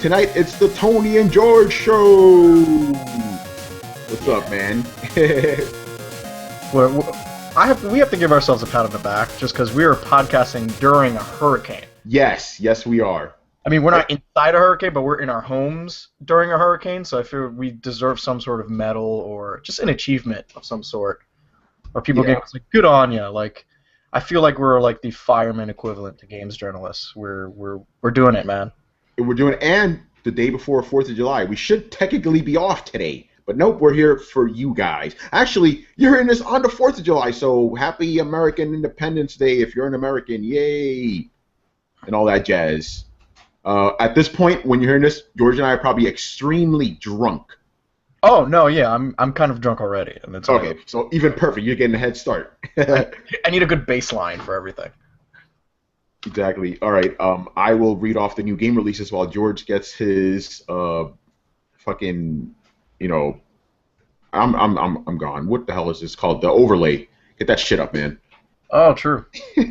tonight it's the Tony and George Show. What's up, man? We have to give ourselves a pat on the back just because we are podcasting during a hurricane. Yes, we are. I mean, we're not inside a hurricane, but we're in our homes during a hurricane, so I feel we deserve some sort of medal or just an achievement of some sort. Or people get like, good on ya. Like, I feel like we're like the fireman equivalent to games journalists. We're doing it, man. We're doing it, and the day before 4th of July. We should technically be off today, but nope, we're here for you guys. Actually, you're hearing this on the 4th of July, so happy American Independence Day if you're an American. Yay! And all that jazz. At this point, when you're hearing this, George and I are probably extremely drunk. Oh, no, yeah, I'm kind of drunk already. And it's okay, so even perfect. You're getting a head start. I need a good baseline for everything. Exactly. All right. I will read off the new game releases while George gets his fucking, I'm gone. What the hell is this called? The overlay. Get that shit up, man. Oh, true. You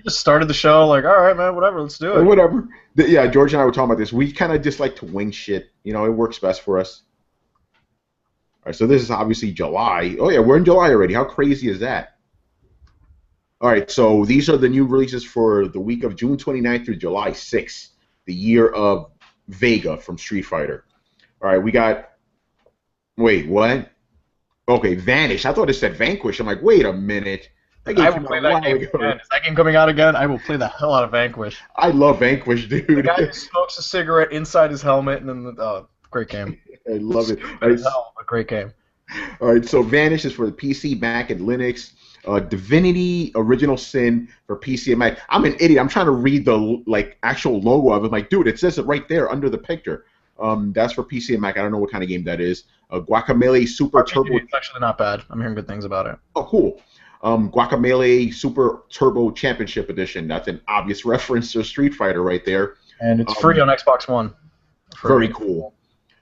just started the show like, all right, man, whatever, let's do it. Whatever. Yeah, George and I were talking about this. We kind of just like to wing shit. It works best for us. All right, so this is obviously July. Oh, yeah, we're in July already. How crazy is that? All right, so these are the new releases for the week of June 29th through July 6th, the year of Vega from Street Fighter. All right, we got... Wait, what? Okay, Vanish. I thought it said Vanquish. I'm like, wait a minute. I will play that game again. Is that game coming out again? I will play the hell out of Vanquish. I love Vanquish, dude. The guy who smokes a cigarette inside his helmet, and then great game. I love it. A great game. All right, so Vanish is for the PC, Mac, and Linux. Divinity Original Sin for PC and Mac. I'm an idiot. I'm trying to read the actual logo of it. I'm like, dude, it says it right there under the picture. That's for PC and Mac. I don't know what kind of game that is. Guacamelee Super Turbo. It's actually not bad. I'm hearing good things about it. Oh, cool. Guacamelee Super Turbo Championship Edition. That's an obvious reference to Street Fighter right there. And it's free on Xbox One. Very cool.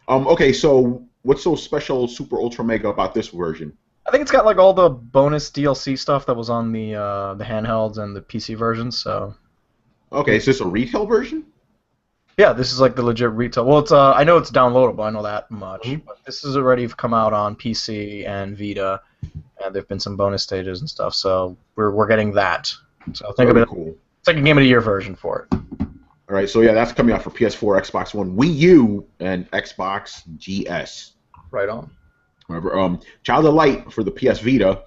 Okay, so what's so special, super ultra mega about this version? I think it's got like all the bonus DLC stuff that was on the handhelds and the PC versions. So. Okay, is this a retail version? Yeah, this is like the legit retail. Well, it's I know it's downloadable. I know that much. But this is already come out on PC and Vita, and there've been some bonus stages and stuff. So we're getting that. So think of it. Cool. It's like a Game of the Year version for it. All right, so yeah, that's coming out for PS4, Xbox One, Wii U, and Xbox GS. Right on. However, Child of Light for the PS Vita.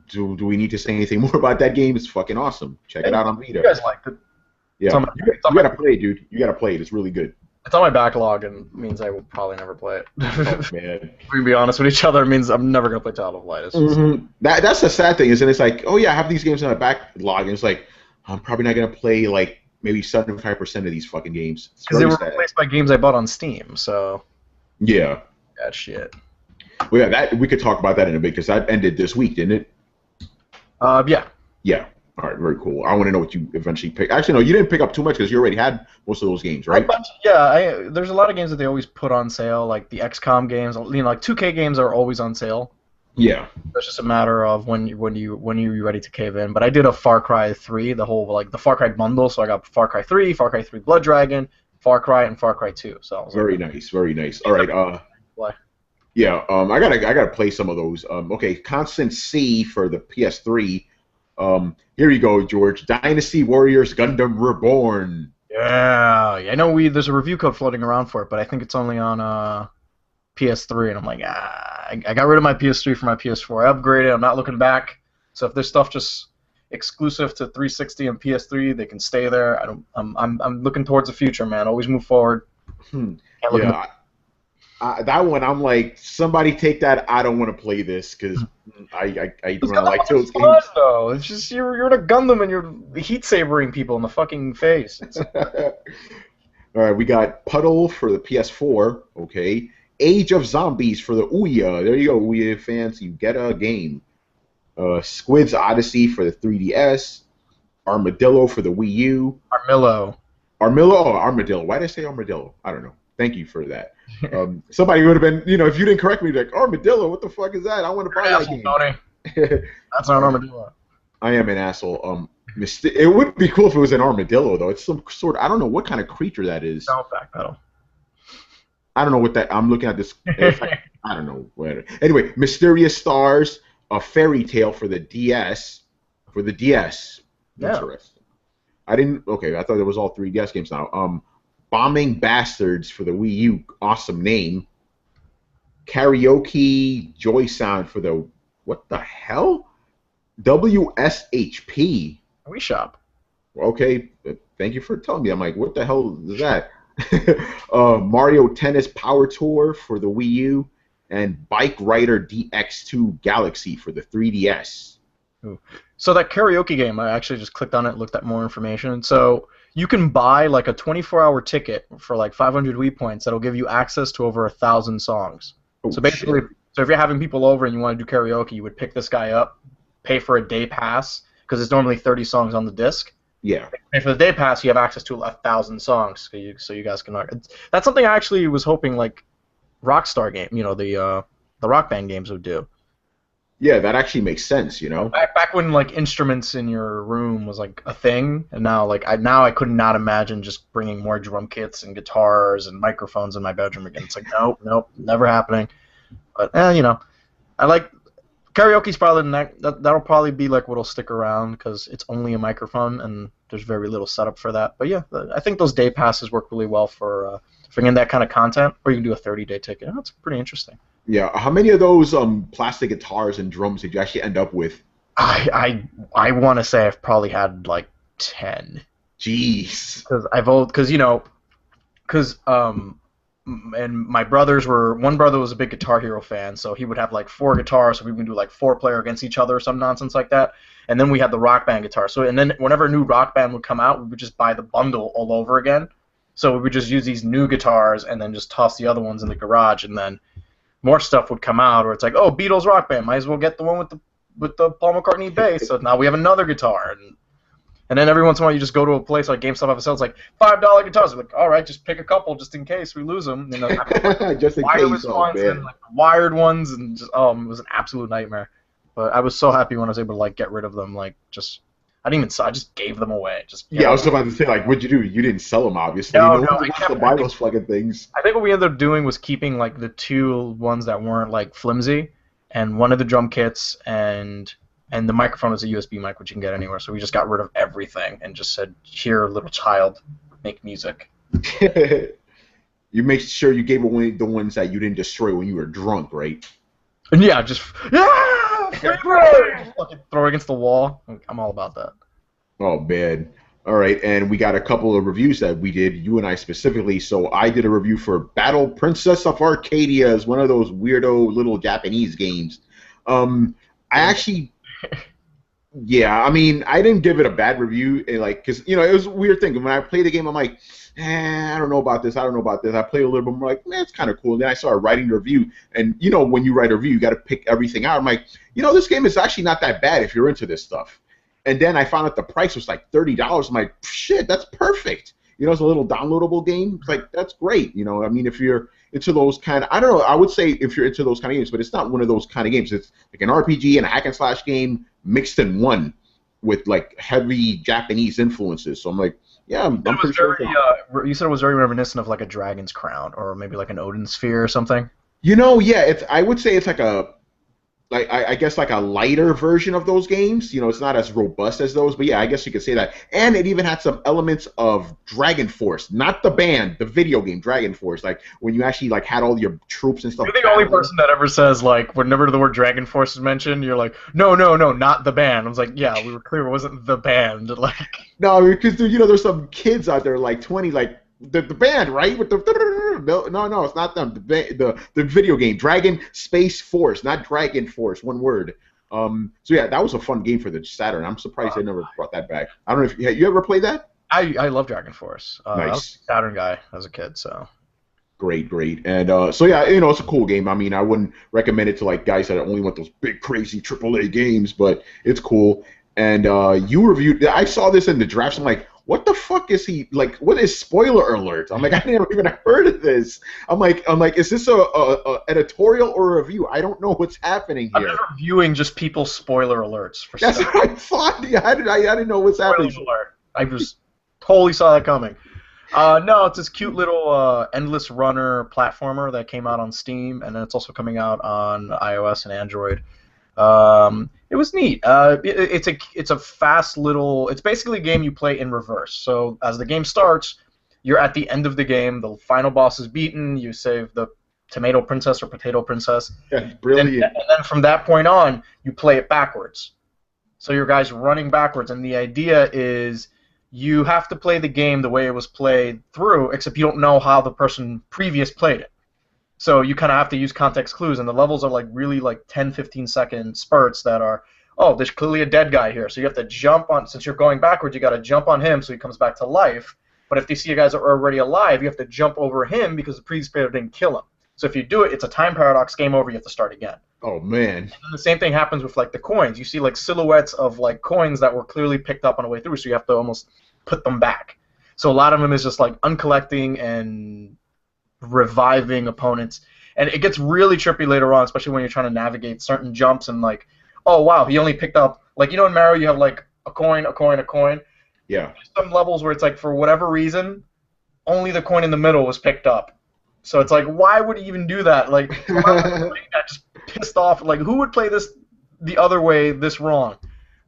Do we need to say anything more about that game? It's fucking awesome. Check it out on Vita. You guys liked it. Yeah, you gotta play it, dude. You gotta play it. It's really good. It's on my backlog and means I will probably never play it. Oh, man. If we can be honest with each other, it means I'm never going to play Child of Light. It's just... That's the sad thing, isn't it? It's like, oh yeah, I have these games on my backlog, and it's like, I'm probably not going to play like maybe 75% of these fucking games. Because they were replaced by games I bought on Steam, so... Yeah. That shit. Well, yeah, we could talk about that in a bit, because that ended this week, didn't it? Yeah. Yeah. All right, very cool. I want to know what you eventually picked. Actually, no, you didn't pick up too much because you already had most of those games, right? There's a lot of games that they always put on sale, like the XCOM games. Like 2K games are always on sale. Yeah. It's just a matter of when you're ready to cave in. But I did a Far Cry 3, the whole the Far Cry bundle. So I got Far Cry 3, Far Cry 3 Blood Dragon, Far Cry, and Far Cry 2. So very nice. All right. Yeah. I gotta play some of those. Okay. Constant C for the PS3. Here you go, George. Dynasty Warriors Gundam Reborn. Yeah, I know there's a review code floating around for it, but I think it's only on PS3, and I'm like, I got rid of my PS3 for my PS4. I upgraded. I'm not looking back. So if there's stuff just exclusive to 360 and PS3, they can stay there. I'm looking towards the future, man. Always move forward. Yeah. That one, I'm like, somebody take that. I don't want to play this because I like those games. Though. It's just you're in a Gundam and you're heat sabering people in the fucking face. All right, we got Puddle for the PS4. Okay, Age of Zombies for the Ouya. There you go, Ouya fans. You get a game. Squid's Odyssey for the 3DS. Armadillo for the Wii U. Armillo. Oh, Armadillo. Why did I say Armadillo? I don't know. Thank you for that. Somebody would have been, if you didn't correct me, like, Armadillo, what the fuck is that? I want to buy that game. Tony. That's not an armadillo. I am an asshole. It would be cool if it was an armadillo, though. It's some sort. I don't know what kind of creature that is. No backpedal. I don't know what that. I'm looking at this. It's like, I don't know. Where. Anyway, Mysterious Stars, a fairy tale for the DS. For the DS. Yeah. Interesting. I didn't. Okay, I thought it was all 3DS games now. Bombing Bastards for the Wii U. Awesome name. Karaoke Joy Sound for the what the hell? WSHP. Wii Shop. Okay, thank you for telling me. I'm like, what the hell is that? Mario Tennis Power Tour for the Wii U, and Bike Rider DX2 Galaxy for the 3DS. Ooh. So that karaoke game, I actually just clicked on it, looked at more information. So you can buy like a 24-hour ticket for like 500 Wii points that'll give you access to over 1,000 songs. Oh, so basically, shit. so if you're having people over and you want to do karaoke, you would pick this guy up, pay for a day pass because it's normally 30 songs on the disc. Yeah. And for the day pass, you have access to 1,000 songs, so you guys can. That's something I actually was hoping like Rockstar game, the Rock Band games would do. Yeah, that actually makes sense, you know. Back when like instruments in your room was like a thing, and now I could not imagine just bringing more drum kits and guitars and microphones in my bedroom again. It's like nope, never happening. But I like karaoke's probably that'll probably be like what'll stick around because it's only a microphone and there's very little setup for that. But yeah, I think those day passes work really well for getting that kind of content, or you can do a 30-day ticket. That's pretty interesting. Yeah, how many of those plastic guitars and drums did you actually end up with? I want to say I've probably had like 10. Jeez. And my brothers one brother was a big Guitar Hero fan, so he would have like 4 guitars, so we would do like 4-player against each other or some nonsense like that. And then we had the Rock Band guitar. So and then whenever a new Rock Band would come out, we would just buy the bundle all over again. So we would just use these new guitars and then just toss the other ones in the garage, and then more stuff would come out, or it's like, oh, Beatles Rock Band, might as well get the one with the Paul McCartney bass. So now we have another guitar, and then every once in a while you just go to a place like GameStop have a sale, it's like $5 guitars. We're like, all right, just pick a couple just in case we lose them. Just in wireless case, ones and like wired ones, and just it was an absolute nightmare. But I was so happy when I was able to like get rid of them. Like I didn't even sell. I just gave them away. I was about to say, like, what'd you do? You didn't sell them, obviously. No, one wants to buy those fucking things. I think what we ended up doing was keeping like the 2 ones that weren't like flimsy, and one of the drum kits, and the microphone was a USB mic, which you can get anywhere. So we just got rid of everything and just said, "Here, little child, make music." You make sure you gave away the ones that you didn't destroy when you were drunk, right? And yeah, just fucking throw against the wall. I'm all about that. Oh, man. All right, and we got a couple of reviews that we did, you and I specifically. So I did a review for Battle Princess of Arcadia. It's one of those weirdo little Japanese games. I actually... Yeah, I mean, I didn't give it a bad review, because, it was a weird thing. When I played the game, I'm like, I don't know about this, I played a little bit more, like, man, it's kind of cool. And then I started writing the review, and, when you write a review, you got to pick everything out. I'm like, this game is actually not that bad if you're into this stuff. And then I found out the price was like $30. I'm like, shit, that's perfect. It's a little downloadable game. It's like, that's great. I mean, if you're into those kind of, I don't know, I would say if you're into those kind of games, but it's not one of those kind of games. It's like an RPG and a hack and slash game mixed in one with like heavy Japanese influences. So I'm like, yeah, I'm pretty sure. You said it was very reminiscent of like a Dragon's Crown or maybe like an Odin Sphere or something. Yeah, I would say it's like I guess like a lighter version of those games. It's not as robust as those, but yeah, I guess you could say that. And it even had some elements of Dragonforce, not the band, the video game Dragonforce. Like when you actually like had all your troops and stuff. You're the only person that ever says like whenever the word Dragonforce is mentioned, you're like, no, not the band. I was like, yeah, we were clear it wasn't the band. Like no, because there's some kids out there like 20 like. The band, right? With the no, it's not them. The video game, Dragon Space Force, not Dragon Force, one word. So yeah, that was a fun game for the Saturn. I'm surprised they never brought that back. I don't know if you ever played that. I love Dragonforce. Nice. I was a Saturn guy as a kid, so. Great, and so yeah, it's a cool game. I mean, I wouldn't recommend it to like guys that only want those big crazy AAA games, but it's cool. And you reviewed. I saw this in the drafts. I'm like, what the fuck is he like? What is spoiler alert? I'm like, I never even heard of this. I'm like, is this a editorial or a review? I don't know what's happening here. I'm reviewing just people's spoiler alerts for That's stuff. what I thought. Yeah, I didn't know what's happening. Spoiler alert. I just totally saw that coming. No, it's this cute little endless runner platformer that came out on Steam, and then it's also coming out on iOS and Android. It was neat. It's a fast little. It's basically a game you play in reverse. So as the game starts, you're at the end of the game. The final boss is beaten. You save the tomato princess or potato princess. Yeah, brilliant. And then from that point on, you play it backwards. So your guy's running backwards, and the idea is you have to play the game the way it was played through, except you don't know how the person previous played it. So you kind of have to use context clues, and the levels are like really like 10, 15-second spurts that are, oh, there's clearly a dead guy here. So you have to jump on, since you're going backwards, you got to jump on him so he comes back to life. But if you see you guys are already alive, you have to jump over him because the previous player didn't kill him. So if you do it, it's a time paradox, game over, you have to start again. Oh, man. And then the same thing happens with like the coins. You see like silhouettes of like coins that were clearly picked up on the way through, so you have to almost put them back. So a lot of them is just like uncollecting and reviving opponents, and it gets really trippy later on, especially when you're trying to navigate certain jumps and like, oh wow, he only picked up, like, you know, in Mario you have like a coin, a coin, a coin. Yeah. There's some levels where it's like for whatever reason, only the coin in the middle was picked up. So it's like, why would he even do that? Like, I just pissed off. Like, who would play this the other way this wrong?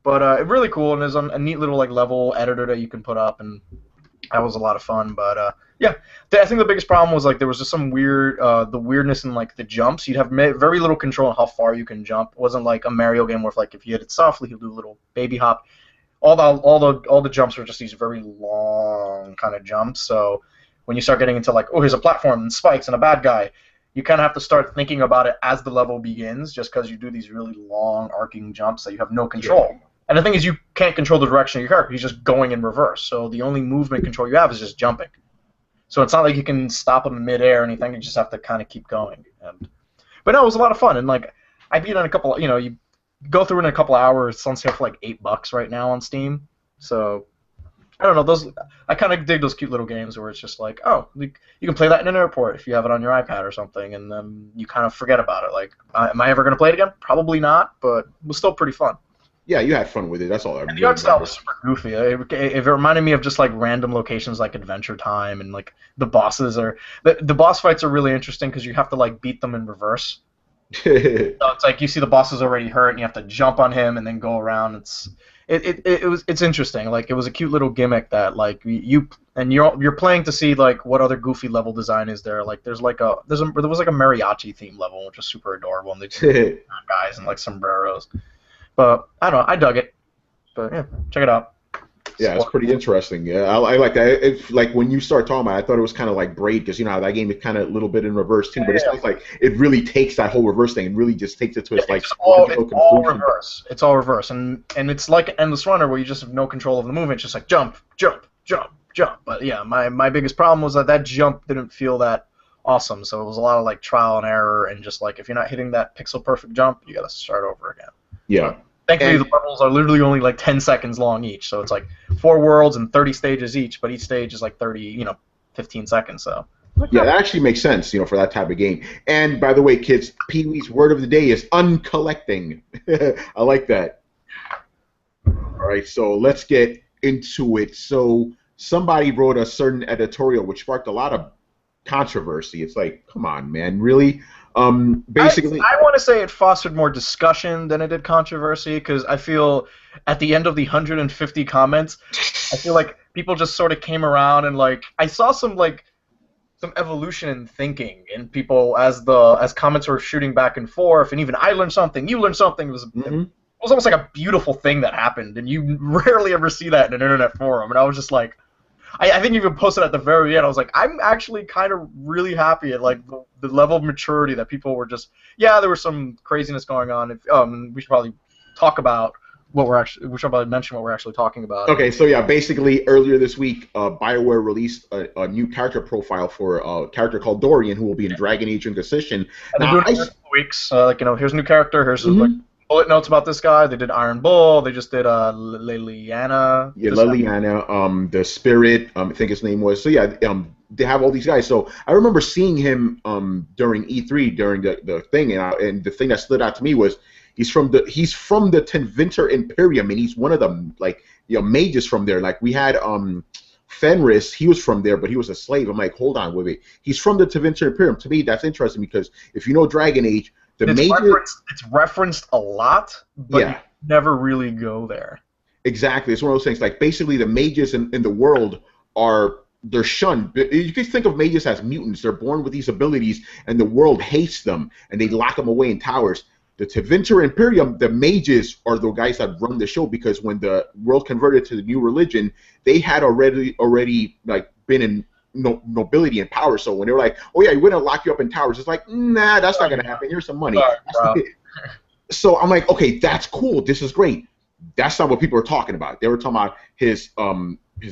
But it's really cool, and there's a neat little like level editor that you can put up, and that was a lot of fun. But yeah, I think the biggest problem was like there was just some weird, the weirdness in like the jumps. You'd have very little control on how far you can jump. It wasn't like a Mario game where if, like if you hit it softly, he'll do a little baby hop. All the jumps were just these very long kind of jumps. So when you start getting into like, oh, here's a platform and spikes and a bad guy, you kind of have to start thinking about it as the level begins, just because you do these really long arcing jumps that you have no control. Yeah. And the thing is, you can't control the direction of your character. He's just going in reverse. So the only movement control you have is just jumping. So it's not like you can stop him in midair or anything. You just have to kind of keep going. But no, it was a lot of fun. And like, I beat it in a couple. You know, you go through it in a couple hours. It's on sale for like $8 right now on Steam. So I don't know. I kind of dig those cute little games where it's just like, oh, you can play that in an airport if you have it on your iPad or something, and then you kind of forget about it. Like, am I ever going to play it again? Probably not, but it was still pretty fun. Yeah, you had fun with it. That's all. And the art style was super goofy. It reminded me of just like random locations like Adventure Time, and like the bosses are the boss fights are really interesting because you have to like beat them in reverse. So it's like you see the boss is already hurt, and you have to jump on him and then go around. It's interesting. Like, it was a cute little gimmick that like you're playing to see like what other goofy level design is there. Like there was like a mariachi theme level, which was super adorable, and they guys in like sombreros. But I don't know, I dug it. But yeah, check it out. Yeah, it's pretty interesting. Yeah, I like that. It's like when you start talking about it, I thought it was kind of like Braid, because you know how that game is kind of a little bit in reverse too. But it sounds like it really takes that whole reverse thing and really just takes it to its like logical conclusion. All reverse. It's all reverse, and it's like an endless runner where you just have no control of the movement. It's just like jump, jump, jump, jump. But yeah, my biggest problem was that jump didn't feel that awesome. So it was a lot of like trial and error, and just like if you're not hitting that pixel perfect jump, you got to start over again. Yeah. But thankfully, the levels are literally only like 10 seconds long each, so it's like 4 worlds and 30 stages each, but each stage is like 15 seconds. So yeah, that actually makes sense, for that type of game. And by the way, kids, Pee-wee's word of the day is uncollecting. I like that. All right, so let's get into it. So somebody wrote a certain editorial which sparked a lot of controversy. It's like, come on, man, really? Basically, I want to say it fostered more discussion than it did controversy, because I feel at the end of the 150 comments, I feel like people just sort of came around, and like I saw some evolution in thinking in people as comments were shooting back and forth, and even I learned something, you learned something. It was almost like a beautiful thing that happened, and you rarely ever see that in an internet forum. And I was just like, I think you even posted at the very end, I was like, I'm actually kind of really happy at like the level of maturity that people were just, yeah, there was some craziness going on. We should probably talk about we should probably mention what we're actually talking about. Okay, so yeah, basically earlier this week, BioWare released a new character profile for a character called Dorian, who will be in Dragon Age Inquisition. And they're doing it for weeks. Here's a new character, here's like bullet notes about this guy. They did Iron Bull. They just did Liliana. Yeah, Liliana, the Spirit, I think his name was. So yeah, they have all these guys. So I remember seeing him during E3 during the thing, and the thing that stood out to me was he's from the Tenvinter Imperium, and he's one of the mages from there. Like we had Fenris, he was from there, but he was a slave. I'm like, hold on, wait. He's from the Tenvinter Imperium. To me, that's interesting because if you know Dragon Age, it's referenced a lot, but yeah, you never really go there. Exactly. It's one of those things. Like basically, the mages in the world they're shunned. You can think of mages as mutants. They're born with these abilities, and the world hates them, and they lock them away in towers. The Tevinter Imperium, the mages are the guys that run the show because when the world converted to the new religion, they had already like been in nobility and power. So when they were like, "Oh yeah, we're gonna lock you up in towers," it's like, "Nah, that's not gonna happen. Here's some money." So I'm like, "Okay, that's cool. This is great." That's not what people are talking about. They were talking about his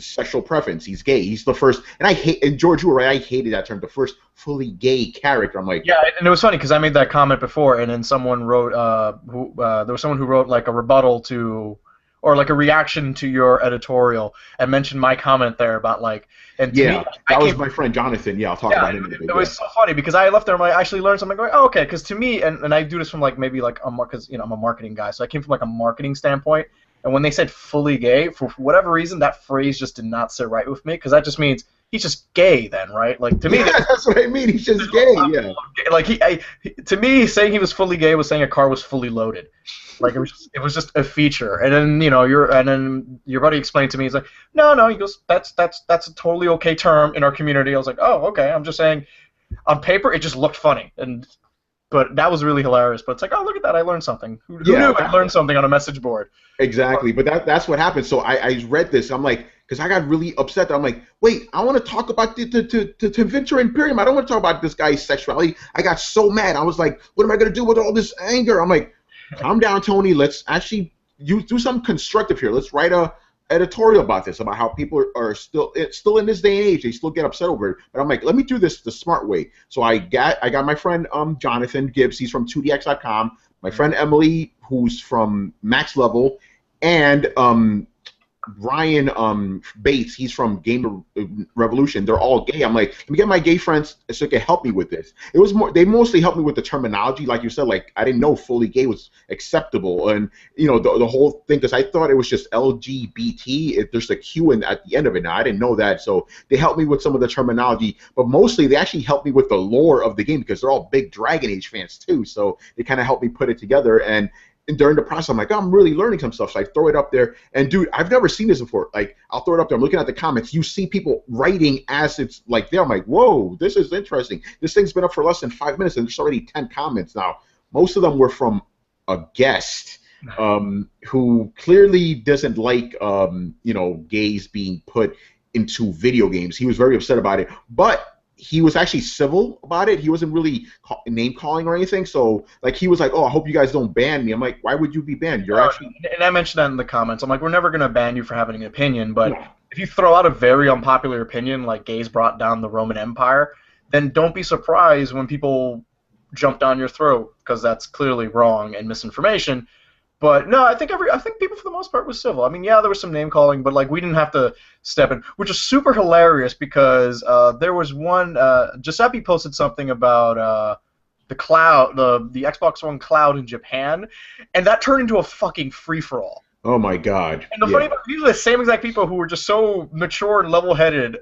sexual preference. He's gay. He's the first, and George, you were right. I hated that term. The first fully gay character. I'm like, yeah, and it was funny because I made that comment before, and then someone wrote, there was someone who wrote like a rebuttal to, or like a reaction to your editorial, and mentioned my comment there about like, and to me, that was my friend Jonathan. Yeah, I'll talk about him in a bit. It was so funny because I left there and I actually learned something. Going, oh, okay, because to me, and I do this from like maybe like because I'm a marketing guy, so I came from like a marketing standpoint. And when they said fully gay, for whatever reason, that phrase just did not sit right with me because that just means he's just gay then, right? Like to me, that's what I mean. He's just gay. Yeah. Like to me, saying he was fully gay was saying a car was fully loaded. Like it was just a feature. And then your buddy explained to me, he's like, no, he goes, that's a totally okay term in our community. I was like, oh, okay. I'm just saying, on paper, it just looked funny But that was really hilarious. But it's like, oh, look at that. I learned something. Who knew I learned something on a message board? Exactly. But that's what happened. So I read this. I'm like, because I got really upset. I'm like, wait, I want to talk about the Tevinter Imperium. I don't want to talk about this guy's sexuality. I got so mad. I was like, what am I going to do with all this anger? I'm like, calm down, Tony. Let's actually do something constructive here. Let's write a editorial about this, about how people are still in this day and age, they still get upset over it. But I'm like, let me do this the smart way. So I got my friend Jonathan Gibbs, he's from 2dx.com, my friend Emily, who's from Max Level, and Ryan Bates, he's from Game Revolution. They're all gay. I'm like, let me get my gay friends so they can help me with this. It was they mostly helped me with the terminology, like you said. Like I didn't know fully gay was acceptable, and the whole thing, because I thought it was just LGBT. There's a Q at the end of it. Now I didn't know that, so they helped me with some of the terminology. But mostly they actually helped me with the lore of the game because they're all big Dragon Age fans too. So they kind of helped me put it together. And during the process, I'm like, oh, I'm really learning some stuff. So I throw it up there. And, dude, I've never seen this before. Like, I'll throw it up there. I'm looking at the comments. You see people writing as it's like there. I'm like, whoa, this is interesting. This thing's been up for less than 5 minutes, and there's already 10 comments now. Most of them were from a guest who clearly doesn't like, gays being put into video games. He was very upset about it. But he was actually civil about it. He wasn't really name-calling or anything. So, like, he was like, oh, I hope you guys don't ban me. I'm like, why would you be banned? You're actually... And I mentioned that in the comments. I'm like, we're never going to ban you for having an opinion, but if you throw out a very unpopular opinion, like gays brought down the Roman Empire, then don't be surprised when people jump down your throat, because that's clearly wrong and misinformation. But no, I think people for the most part was civil. I mean, yeah, there was some name calling, but like we didn't have to step in, which is super hilarious because there was one Giuseppe posted something about the cloud, the Xbox One cloud in Japan, and that turned into a fucking free for all. Oh my god! And the funny part, these are the same exact people who were just so mature and level-headed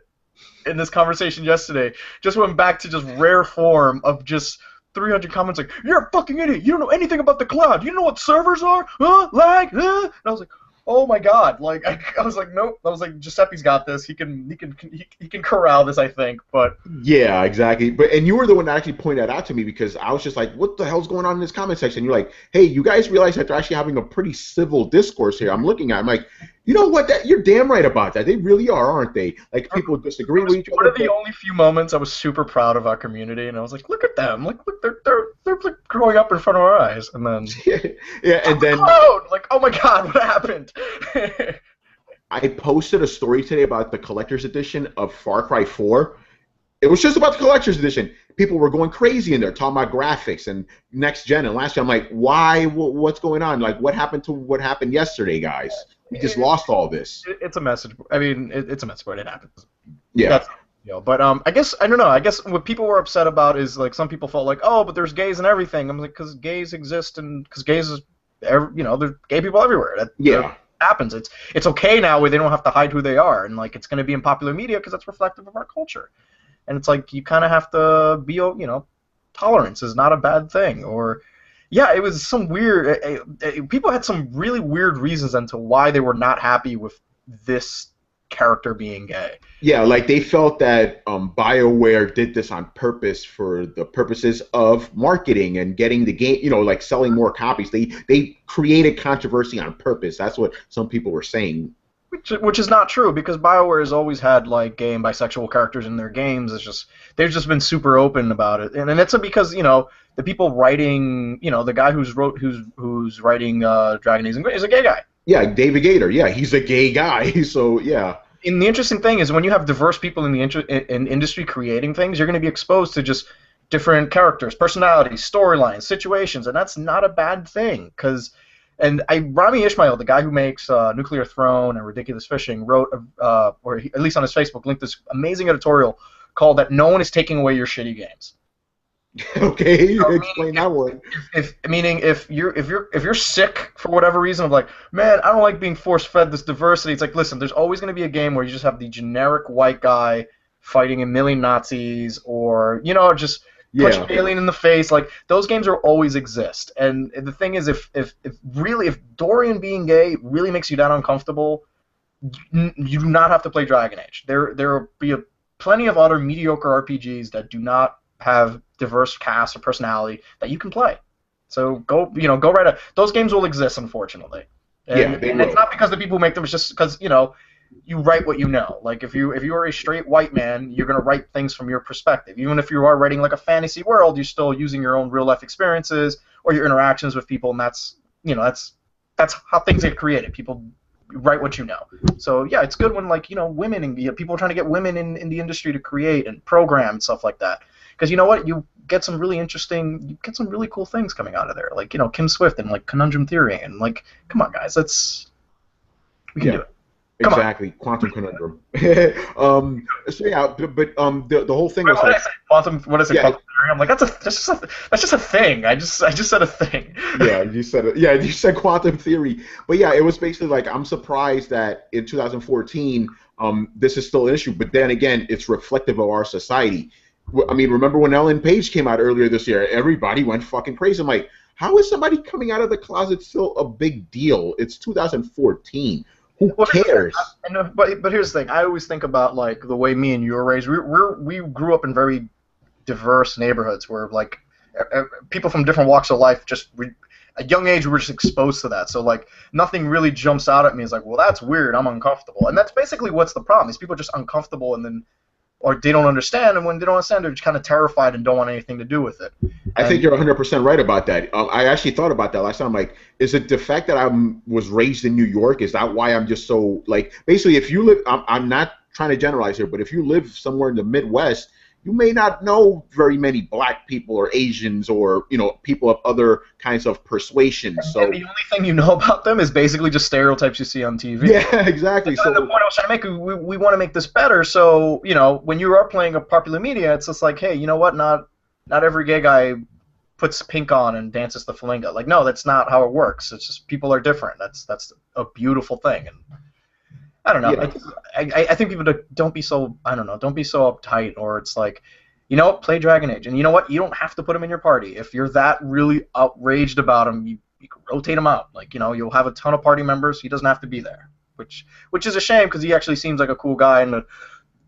in this conversation yesterday. Just went back to just rare form of just 300 comments like, you're a fucking idiot, you don't know anything about the cloud, you know what servers are, lag, and I was like, oh my god, like I was like, nope, I was like, Giuseppe's got this, he can corral this, I think, but yeah, exactly. And you were the one that actually pointed that out to me, because I was just like, what the hell's going on in this comment section? You're like, hey, you guys realize that they're actually having a pretty civil discourse here. I'm looking at it, I'm like, you know what? You're damn right about that. They really are, aren't they? Like, people disagree with each other. One of the only few moments I was super proud of our community, and I was like, look at them. Like, look, they're like growing up in front of our eyes. And then yeah, and then like, oh my god, what happened? I posted a story today about the collector's edition of Far Cry 4. It was just about the collector's edition. people were going crazy in there talking about graphics and next gen and last gen. I'm like, why? What's going on? Like, what happened to what happened yesterday, guys? We just lost all this. It's a message. I mean, it's a message board. It happens. Yeah. That's, but I guess I don't know. I guess what people were upset about is like some people felt like, oh, but there's gays and everything. I'm like, because gays exist and because gays is, there's gay people everywhere. That happens. It's okay now where they don't have to hide who they are, and like it's going to be in popular media because that's reflective of our culture. And it's like you kind of have to be, tolerance is not a bad thing. Or, yeah, it was some weird. People had some really weird reasons into why they were not happy with this character being gay. Yeah, like they felt that BioWare did this on purpose for the purposes of marketing and getting the game, like selling more copies. They created controversy on purpose. That's what some people were saying. Which is not true, because BioWare has always had like gay and bisexual characters in their games. It's just they've just been super open about it, and it's because the people writing, the guy who's writing Dragon Age is a gay guy. Yeah, David Gator. Yeah, he's a gay guy. So yeah. And the interesting thing is when you have diverse people in the industry creating things, you're going to be exposed to just different characters, personalities, storylines, situations, and that's not a bad thing. Rami Ishmael, the guy who makes Nuclear Throne and Ridiculous Fishing, wrote, or at least on his Facebook, linked this amazing editorial called "That No One Is Taking Away Your Shitty Games." Okay, explain that one. If you're sick for whatever reason of like, man, I don't like being force-fed this diversity. It's like, listen, there's always going to be a game where you just have the generic white guy fighting a million Nazis, or just punch an alien in the face. Like those games will always exist. And the thing is, if Dorian being gay really makes you that uncomfortable, you do not have to play Dragon Age. There will be plenty of other mediocre RPGs that do not have diverse cast or personality that you can play. So go right. Those games will exist, unfortunately. And it's not because the people who make them. It's just because you write what you know. Like if you are a straight white man, you're gonna write things from your perspective. Even if you are writing like a fantasy world, you're still using your own real life experiences or your interactions with people, and that's how things get created. People write what you know. So yeah, it's good when women and people are trying to get women in the industry to create and program and stuff like that. Because you know what, you get some really cool things coming out of there. Like Kim Swift and like Conundrum Theory and like, come on guys, we can do it. Exactly, quantum conundrum. So yeah, but the whole thing was like quantum. What is it? Quantum theory? I'm like, that's just a thing. I just said a thing. Yeah, you said it. Yeah, you said quantum theory. But yeah, it was basically like I'm surprised that in 2014, this is still an issue. But then again, it's reflective of our society. I mean, remember when Ellen Page came out earlier this year? Everybody went fucking crazy. I'm like, how is somebody coming out of the closet still a big deal? It's 2014. Who cares? But here's the thing. I always think about like the way me and you were raised. We grew up in very diverse neighborhoods where like people from different walks of life at a young age we were just exposed to that. So like nothing really jumps out at me as like, well, that's weird. I'm uncomfortable. And that's basically what's the problem. Is people are just uncomfortable or they don't understand, and when they don't understand, they're just kind of terrified and don't want anything to do with it. I think you're 100% right about that. I actually thought about that last time. I'm like, is it the fact that I was raised in New York? Is that why I'm just so, like, basically, if you live, I'm not trying to generalize here, but if you live somewhere in the Midwest, you may not know very many black people or Asians or, people of other kinds of persuasions. So the only thing you know about them is basically just stereotypes you see on TV. Yeah, exactly. So the point I was trying to make, we want to make this better. So, when you are playing a popular media, it's just like, hey, you know what? Not every gay guy puts pink on and dances the flamingo. Like, no, that's not how it works. It's just people are different. That's a beautiful thing. And I don't know. Yeah. I think people don't be so uptight, or it's like, play Dragon Age. And you know what? You don't have to put them in your party. If you're that really outraged about him, you can rotate him out. Like, you'll have a ton of party members. He doesn't have to be there, which is a shame because he actually seems like a cool guy, and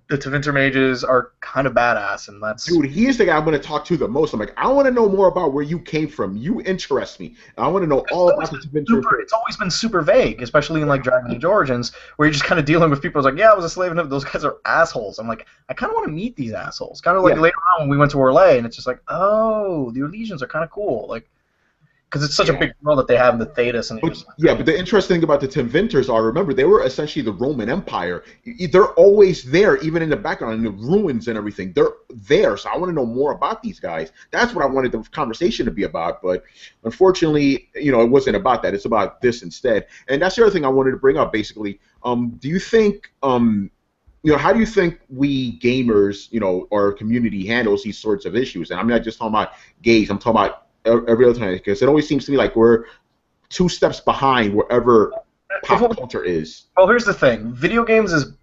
the Tevinter mages are kind of badass, and that's... Dude, he is the guy I'm going to talk to the most. I'm like, I want to know more about where you came from. You interest me. I want to know all about the Tevinter. It's always been super vague, especially in like Dragon Age Origins, where you're just kind of dealing with people. It's like, yeah, I was a slave, and those guys are assholes. I'm like, I kind of want to meet these assholes. Kind of like later on when we went to Orlais, and it's just like, oh, the Orlesians are kind of cool. Like, because it's such a big role that they have in the Thetis. And But the interesting thing about the Tim Vinters are, remember, they were essentially the Roman Empire. They're always there, even in the background, in the ruins and everything. They're there, so I want to know more about these guys. That's what I wanted the conversation to be about, but unfortunately, it wasn't about that. It's about this instead. And that's the other thing I wanted to bring up, basically. Do you think, how do you think we gamers, our community handles these sorts of issues? And I'm not just talking about gays. I'm talking about every other time, because it always seems to me like we're 2 steps behind wherever pop culture is. Well, here's the thing. Video games is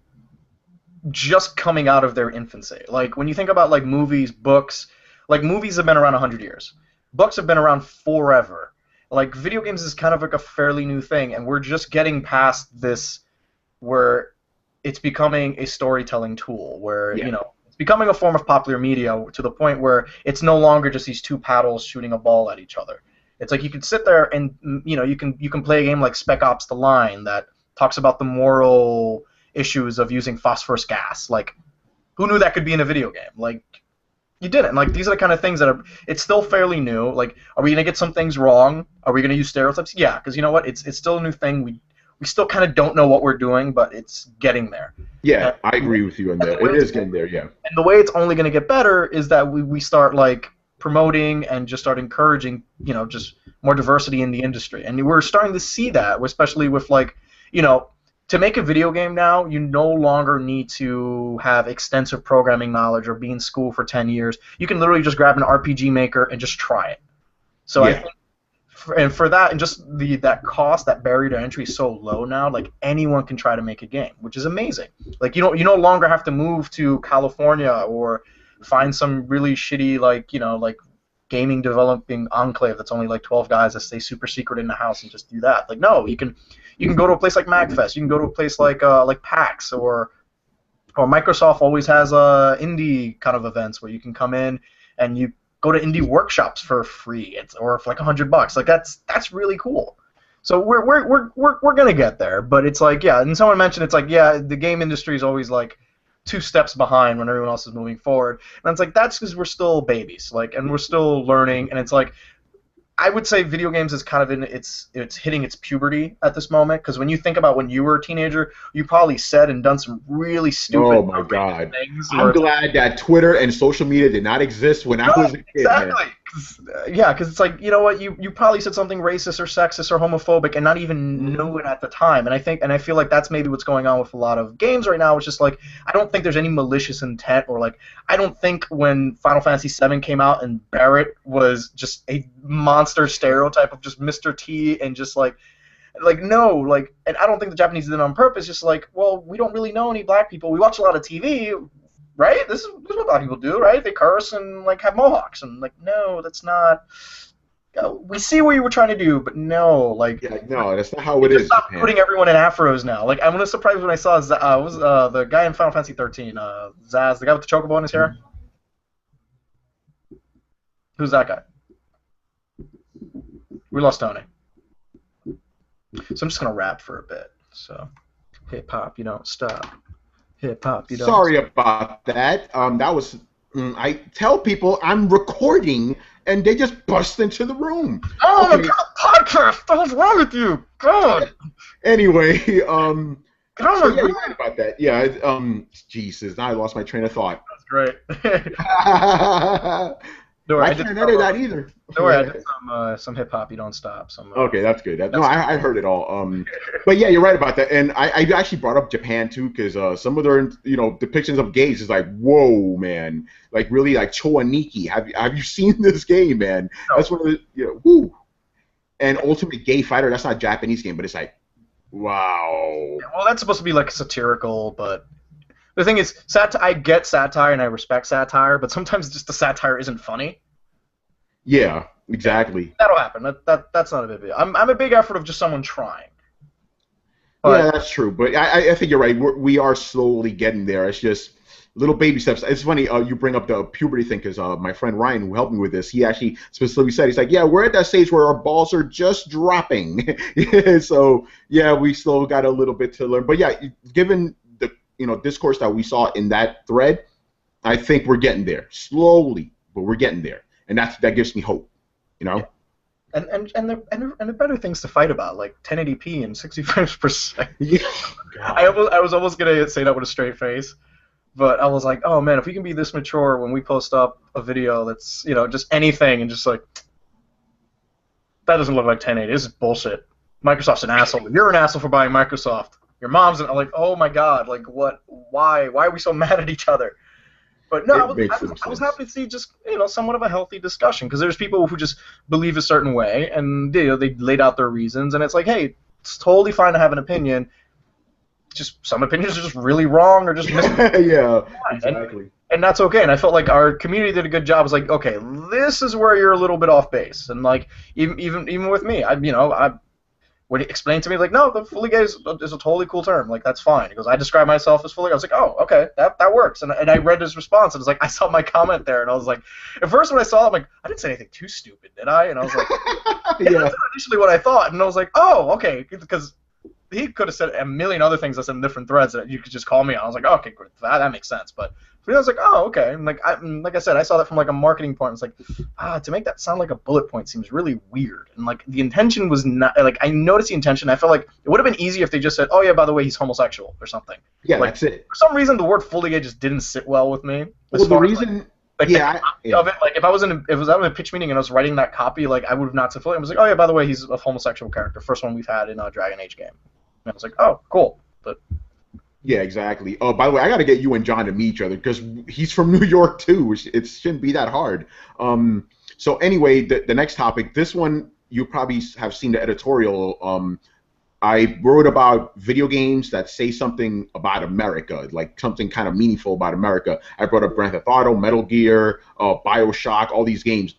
just coming out of their infancy. Like, when you think about, like, movies, books, like, movies have been around 100 years. Books have been around forever. Like, video games is kind of like a fairly new thing, and we're just getting past this where it's becoming a storytelling tool, where, it's becoming a form of popular media to the point where it's no longer just these 2 paddles shooting a ball at each other. It's like you can sit there and you can play a game like Spec Ops: The Line that talks about the moral issues of using phosphorus gas. Like, who knew that could be in a video game? Like, you didn't. Like, these are the kind of things that it's still fairly new. Like, are we gonna get some things wrong? Are we gonna use stereotypes? Yeah, because you know what? It's still a new thing. We still kind of don't know what we're doing, but it's getting there. Yeah, I agree with you on that. It is getting there, yeah. And the way it's only going to get better is that we start, like, promoting and just start encouraging, just more diversity in the industry. And we're starting to see that, especially with, like, to make a video game now, you no longer need to have extensive programming knowledge or be in school for 10 years. You can literally just grab an RPG Maker and just try it. So I think for that, and just that cost, that barrier to entry is so low now, like, anyone can try to make a game, which is amazing. Like, you no longer have to move to California or find some really shitty, like gaming developing enclave that's only like 12 guys that stay super secret in the house and just do that. Like, no, you can go to a place like MagFest, you can go to a place like PAX, or Microsoft always has indie kind of events where you can come in and you go to indie workshops for free, or for like $100. Like, that's really cool. So we're gonna get there, but it's like, yeah. And someone mentioned, it's like, yeah, the game industry is always like 2 steps behind when everyone else is moving forward, and it's like, that's because we're still babies, like, and we're still learning. And it's like, I would say video games is kind of it's hitting its puberty at this moment, because when you think about when you were a teenager, you probably said and done some really stupid things. I'm glad that Twitter and social media did not exist when I was a kid. Exactly. Because it's like, you know what, you probably said something racist or sexist or homophobic and not even know it at the time. And I feel like that's maybe what's going on with a lot of games right now. It's just like, I don't think there's any malicious intent, or like, I don't think when Final Fantasy VII came out and Barrett was just a monster stereotype of just Mr. T and just like no, like, and I don't think the Japanese did it on purpose. Just like, well, we don't really know any black people. We watch a lot of TV. Right? This is what black people do, right? They curse and, like, have mohawks, and, like, no, that's not. We see what you were trying to do, but no, like. Yeah, no, that's not how it is. Stop putting everyone in afros now. Like, I'm surprised when I saw the guy in Final Fantasy 13, Zaz, the guy with the chocobo in his hair. Who's that guy? We lost Tony. So I'm just gonna rap for a bit. So, hip hop, you don't stop. Hip-hop, you don't. Sorry about that. That was. I tell people I'm recording, and they just bust into the room. Oh, okay. Podcast! What's wrong with you? God. Anyway, so yeah, you're right about that. Yeah, Jesus, now I lost my train of thought. That's great. I can't edit that either. Don't worry, I did some hip hop. You don't stop. Okay, that's good. I heard it all. But yeah, you're right about that. And I actually brought up Japan too, because some of their depictions of gays is like, whoa, man, like really like Choaniki. Have you seen this game, man? No. That's one of the woo. And Ultimate Gay Fighter. That's not a Japanese game, but it's like, wow. Yeah, well, that's supposed to be like satirical, but. The thing is, I get satire and I respect satire, but sometimes just the satire isn't funny. Yeah, exactly. That'll happen. That's not a big deal. I'm a big effort of just someone trying. But, yeah, that's true. But I think you're right. We are slowly getting there. It's just little baby steps. It's funny you bring up the puberty thing, because my friend Ryan, who helped me with this, he actually specifically said, he's like, yeah, we're at that stage where our balls are just dropping. So, yeah, we still got a little bit to learn. But, yeah, given discourse that we saw in that thread, I think we're getting there slowly, but we're getting there, and that gives me hope. Yeah. and they're better things to fight about, like 1080p and 60 frames per second. Yeah. I was almost gonna say that with a straight face, but I was like, oh man, if we can be this mature when we post up a video that's just anything and just like that doesn't look like 1080. This is bullshit. Microsoft's an asshole. You're an asshole for buying Microsoft. Your mom's like, oh my god, like what? Why are we so mad at each other? But no, I was happy to see just somewhat of a healthy discussion, because there's people who just believe a certain way and they laid out their reasons, and it's like, hey, it's totally fine to have an opinion. Just some opinions are just really wrong or just yeah, exactly. And that's okay. And I felt like our community did a good job. It was like, okay, this is where you're a little bit off base, and like even with me, when he explained to me, like, no, the fully gay is a totally cool term. Like, that's fine. He goes, I describe myself as fully gay. I was like, oh, okay, that works. And I read his response, and it's like, I saw my comment there, and I was like, at first when I saw it, I'm like, I didn't say anything too stupid, did I? And I was like, yeah, that's initially what I thought. And I was like, oh, okay, because he could have said a million other things that's in different threads that you could just call me on. I was like, oh, okay, good, that makes sense. But for me, I was like, oh, okay. And like I said, I saw that from like a marketing point. It's like, to make that sound like a bullet point seems really weird. And like the intention was not like, I noticed the intention. I felt like it would have been easy if they just said, oh yeah, by the way, he's homosexual or something. Yeah, like, that's it. For some reason, the word fully gay just didn't sit well with me. Well, the reason. Like, yeah, of it, like if I was in a pitch meeting and I was writing that copy, like I would have not said fully. I was like, oh yeah, by the way, he's a homosexual character. First one we've had in a Dragon Age game. And I was like, oh, cool. But yeah, exactly. Oh, by the way, I got to get you and John to meet each other because he's from New York too. It shouldn't be that hard. So anyway, the next topic. This one you probably have seen the editorial. I wrote about video games that say something about America, like something kind of meaningful about America. I brought up Grand Theft Auto, Metal Gear, Bioshock, all these games.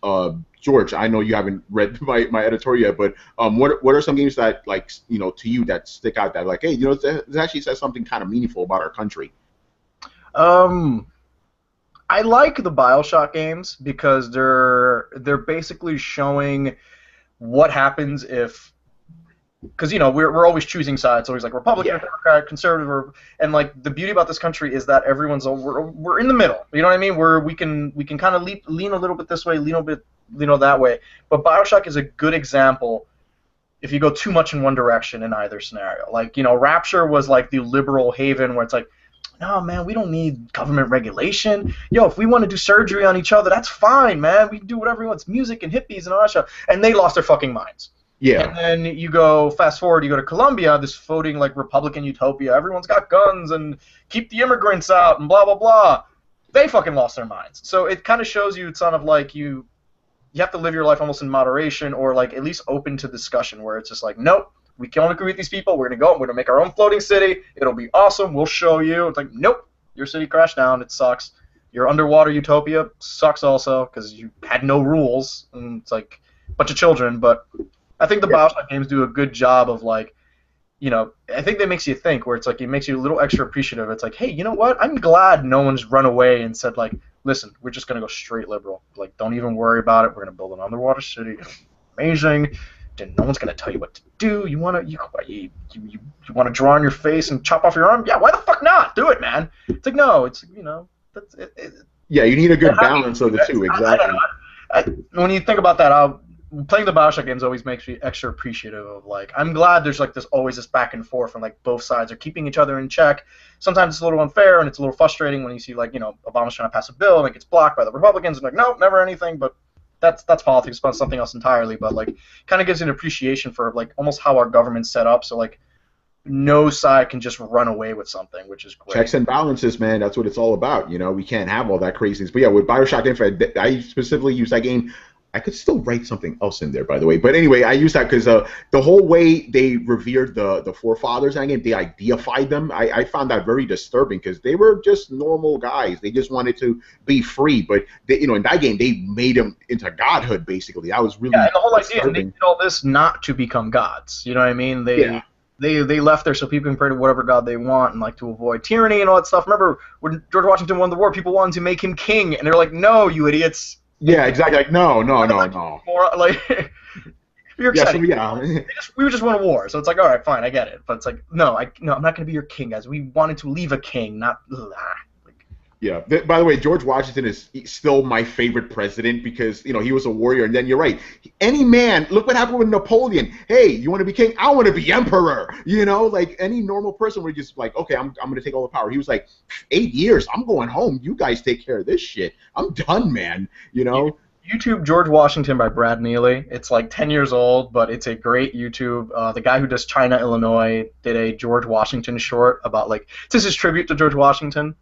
George, I know you haven't read my editorial yet, but what are some games that, like, to you that stick out that, like, hey, this actually says something kind of meaningful about our country? I like the Bioshock games because they're basically showing what happens if, because we're always choosing sides, always like Republican, Democrat, conservative, and like the beauty about this country is that we're in the middle. You know what I mean? We can kind of lean a little bit this way, lean a bit that way. But Bioshock is a good example if you go too much in one direction in either scenario. Like Rapture was like the liberal haven where it's like, no man, we don't need government regulation. If we want to do surgery on each other, that's fine, man. We can do whatever we want. It's music and hippies and all that stuff. And they lost their fucking minds. Yeah. And then you go fast forward, you go to Colombia, this voting like Republican utopia. Everyone's got guns and keep the immigrants out and blah blah blah. They fucking lost their minds. So it kind of shows you it's sort of like you have to live your life almost in moderation, or like at least open to discussion, where it's just like, nope, we can't agree with these people. We're gonna we're gonna make our own floating city. It'll be awesome. We'll show you. It's like, nope, your city crashed down. It sucks. Your underwater utopia sucks also because you had no rules, and it's like a bunch of children. But I think the Bioshock games do a good job of like, I think that makes you think, where it's like it makes you a little extra appreciative. It's like, hey, you know what? I'm glad no one's run away and said like, listen, we're just gonna go straight liberal. Like, don't even worry about it. We're gonna build an underwater city. Amazing. And no one's gonna tell you what to do. You wanna draw on your face and chop off your arm? Yeah, why the fuck not? Do it, man. It's like, no, it's that's it. Yeah, you need a good balance of the two. Exactly. When you think about that, playing the Bioshock games always makes me extra appreciative of, like, I'm glad there's like always this back and forth, and like both sides are keeping each other in check. Sometimes it's a little unfair and it's a little frustrating when you see like Obama's trying to pass a bill and it gets blocked by the Republicans and like, nope, never anything. But that's politics. It's something else entirely. But like, kind of gives you an appreciation for like almost how our government's set up. So like, no side can just run away with something, which is great. Checks and balances, man. That's what it's all about. We can't have all that craziness. But yeah, with Bioshock Infinite, I specifically use that game. I could still write something else in there, by the way. But anyway, I use that because the whole way they revered the forefathers in that game, they deified them. I found that very disturbing because they were just normal guys. They just wanted to be free. But in that game, they made them into godhood, basically. That was really and the whole idea, they did all this not to become gods. You know what I mean? They left there so people can pray to whatever god they want and like to avoid tyranny and all that stuff. Remember when George Washington won the war, people wanted to make him king, and they're like, no, you idiots. Yeah, exactly. Like, no. More like, you're excited. Yeah. We just won a war, so it's like, all right, fine, I get it. But it's like, no, I'm not gonna be your king, guys. We wanted to leave a king, not. Like, Yeah. By the way, George Washington is still my favorite president because he was a warrior. And then you're right. Any man, look what happened with Napoleon. Hey, you want to be king? I want to be emperor. Like any normal person would just like, okay, I'm going to take all the power. He was like, 8 years. I'm going home. You guys take care of this shit. I'm done, man. YouTube George Washington by Brad Neely. It's like 10 years old, but it's a great YouTube. The guy who does China, Illinois did a George Washington short about this is tribute to George Washington.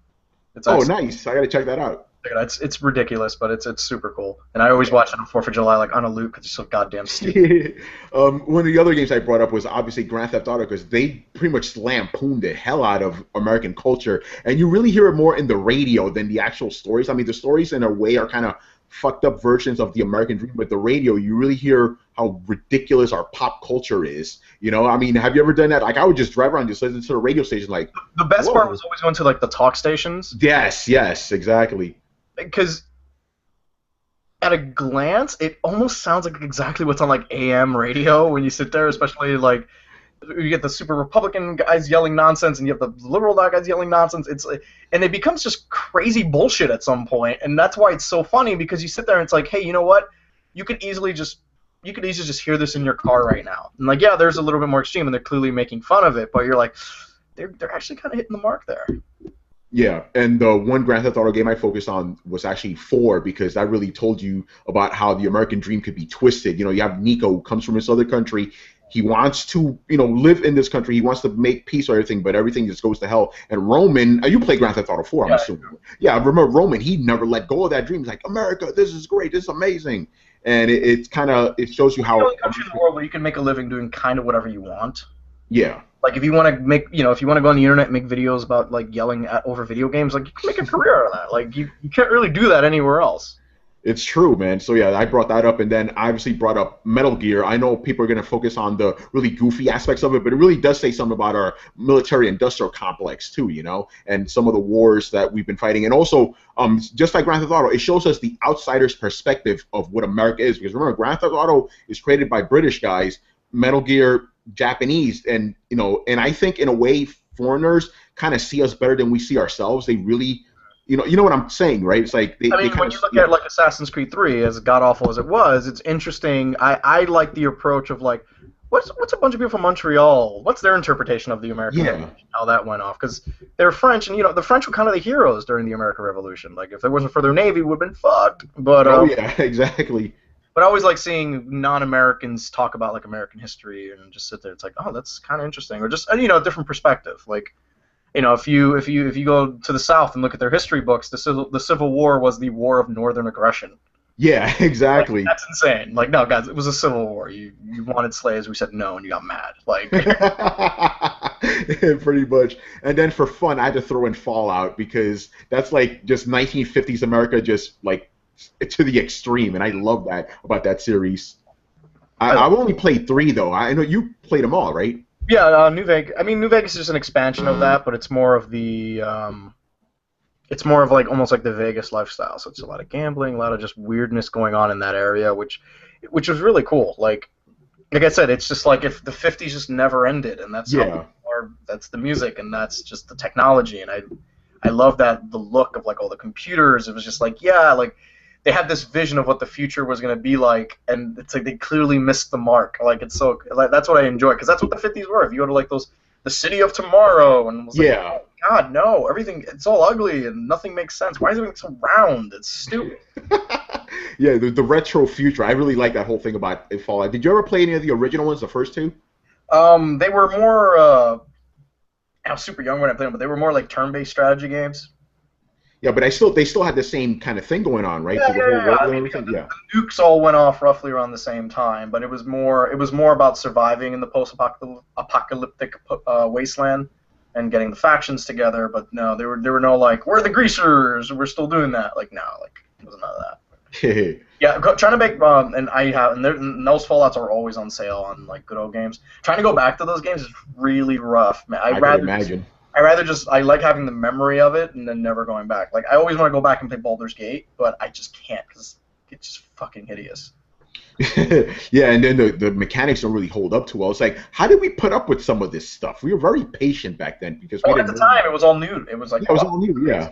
It's nice. I got to check that out. It's ridiculous, but it's super cool. And I always watch it on 4th of July on a loop because it's so goddamn stupid. One of the other games I brought up was obviously Grand Theft Auto because they pretty much lampooned the hell out of American culture. And you really hear it more in the radio than the actual stories. I mean, the stories in a way are kind of fucked up versions of the American dream, but the radio, you really hear how ridiculous our pop culture is. I mean, have you ever done that? Like, I would just drive around, just listen to the radio station, like. The best part was always going to the talk stations. Yes, exactly. Because at a glance, it almost sounds like exactly what's on AM radio when you sit there, especially you get the super Republican guys yelling nonsense, and you have the liberal guys yelling nonsense. And it becomes just crazy bullshit at some point, and that's why it's so funny because you sit there and it's like, hey, you know what? You could easily just hear this in your car right now. And there's a little bit more extreme, and they're clearly making fun of it, but you're like, they're actually kind of hitting the mark there. Yeah, and the one Grand Theft Auto game I focused on was actually 4 because that really told you about how the American dream could be twisted. You have Nico who comes from this other country. He wants to, live in this country. He wants to make peace or everything, but everything just goes to hell. And Roman, you play Grand Theft Auto 4, I'm assuming. Yeah, I remember Roman. He never let go of that dream. He's like, America, this is great. This is amazing. And it shows you how. The only country in the world where you can make a living doing kind of whatever you want. Yeah. If you want to make, if you want to go on the internet and make videos about yelling over video games, you can make a career out of that. You can't really do that anywhere else. It's true, man. So yeah, I brought that up, and then I obviously brought up Metal Gear. I know people are going to focus on the really goofy aspects of it, but it really does say something about our military-industrial complex too, and some of the wars that we've been fighting. And also, just like Grand Theft Auto, it shows us the outsider's perspective of what America is. Because remember, Grand Theft Auto is created by British guys, Metal Gear, Japanese, and and I think in a way, foreigners kind of see us better than we see ourselves. They really. You know what I'm saying, right? It's like when you look at Assassin's Creed 3, as god awful as it was, it's interesting. I like the approach of what's a bunch of people from Montreal? What's their interpretation of the American Revolution? How that went off? Because they're French, and the French were kind of the heroes during the American Revolution. If there wasn't for their navy, we would have been fucked. But exactly. But I always like seeing non-Americans talk about American history and just sit there. It's like, oh, that's kind of interesting, or just a different perspective. If you go to the South and look at their history books, the Civil War was the war of Northern aggression. Yeah, exactly. That's insane. No, guys, it was a civil war. You wanted slaves, we said no, and you got mad. Pretty much. And then for fun, I had to throw in Fallout because that's just 1950s America, just to the extreme, and I love that about that series. I've only played 3 though. I know you played them all, right? Yeah, New Vegas. I mean, New Vegas is just an expansion of that, but it's more of the, it's more of almost like the Vegas lifestyle. So it's a lot of gambling, a lot of just weirdness going on in that area, which is really cool. Like I said, it's just if the '50s just never ended, and that's that's the music, and that's just the technology, and I love that the look of all the computers. It was just they had this vision of what the future was going to be like, and it's they clearly missed the mark. It's so that's what I enjoy, because that's what the '50s were. If you go to the city of tomorrow, and it was oh, God, no, everything, it's all ugly and nothing makes sense. Why is everything so round? It's stupid. Yeah, the retro future. I really like that whole thing about Fallout. Did you ever play any of the original ones, the first 2? They were more. I was super young when I played them, but they were more turn-based strategy games. Yeah, but they still had the same kind of thing going on, right? The nukes all went off roughly around the same time, but it was more about surviving in the post-apocalyptic wasteland and getting the factions together. But no, there were no we're the greasers, we're still doing that. It wasn't none of that. Yeah, trying to make and those Fallouts are always on sale on Good Old Games. Trying to go back to those games is really rough, man. I can imagine. I like having the memory of it and then never going back. I always want to go back and play Baldur's Gate, but I just can't because it's just fucking hideous. Yeah, and then the mechanics don't really hold up too well. It's how did we put up with some of this stuff? We were very patient back then because at the time it was all new. It was it was all new, yeah.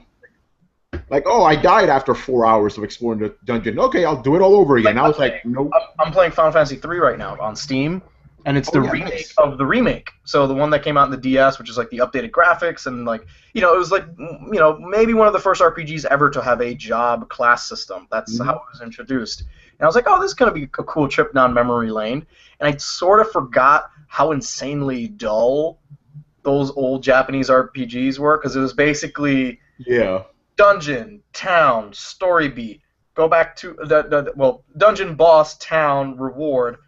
Like, oh, I died after 4 hours of exploring the dungeon. Okay, I'll do it all over again. Like, Now it's like, nope. I'm playing Final Fantasy 3 right now on Steam, and it's Oh the yeah, remake nice. of the remake. So the one that came out in the DS, which is like the updated graphics, and like it was like maybe one of the first RPGs ever to have a job class system. That's how Mhm. it was introduced. And I was like, oh, this is gonna be a cool trip down memory lane. And I sort of forgot how insanely dull those old Japanese RPGs were, because it was basically Yeah, dungeon, town, story beat. Go back to dungeon, boss, town, reward.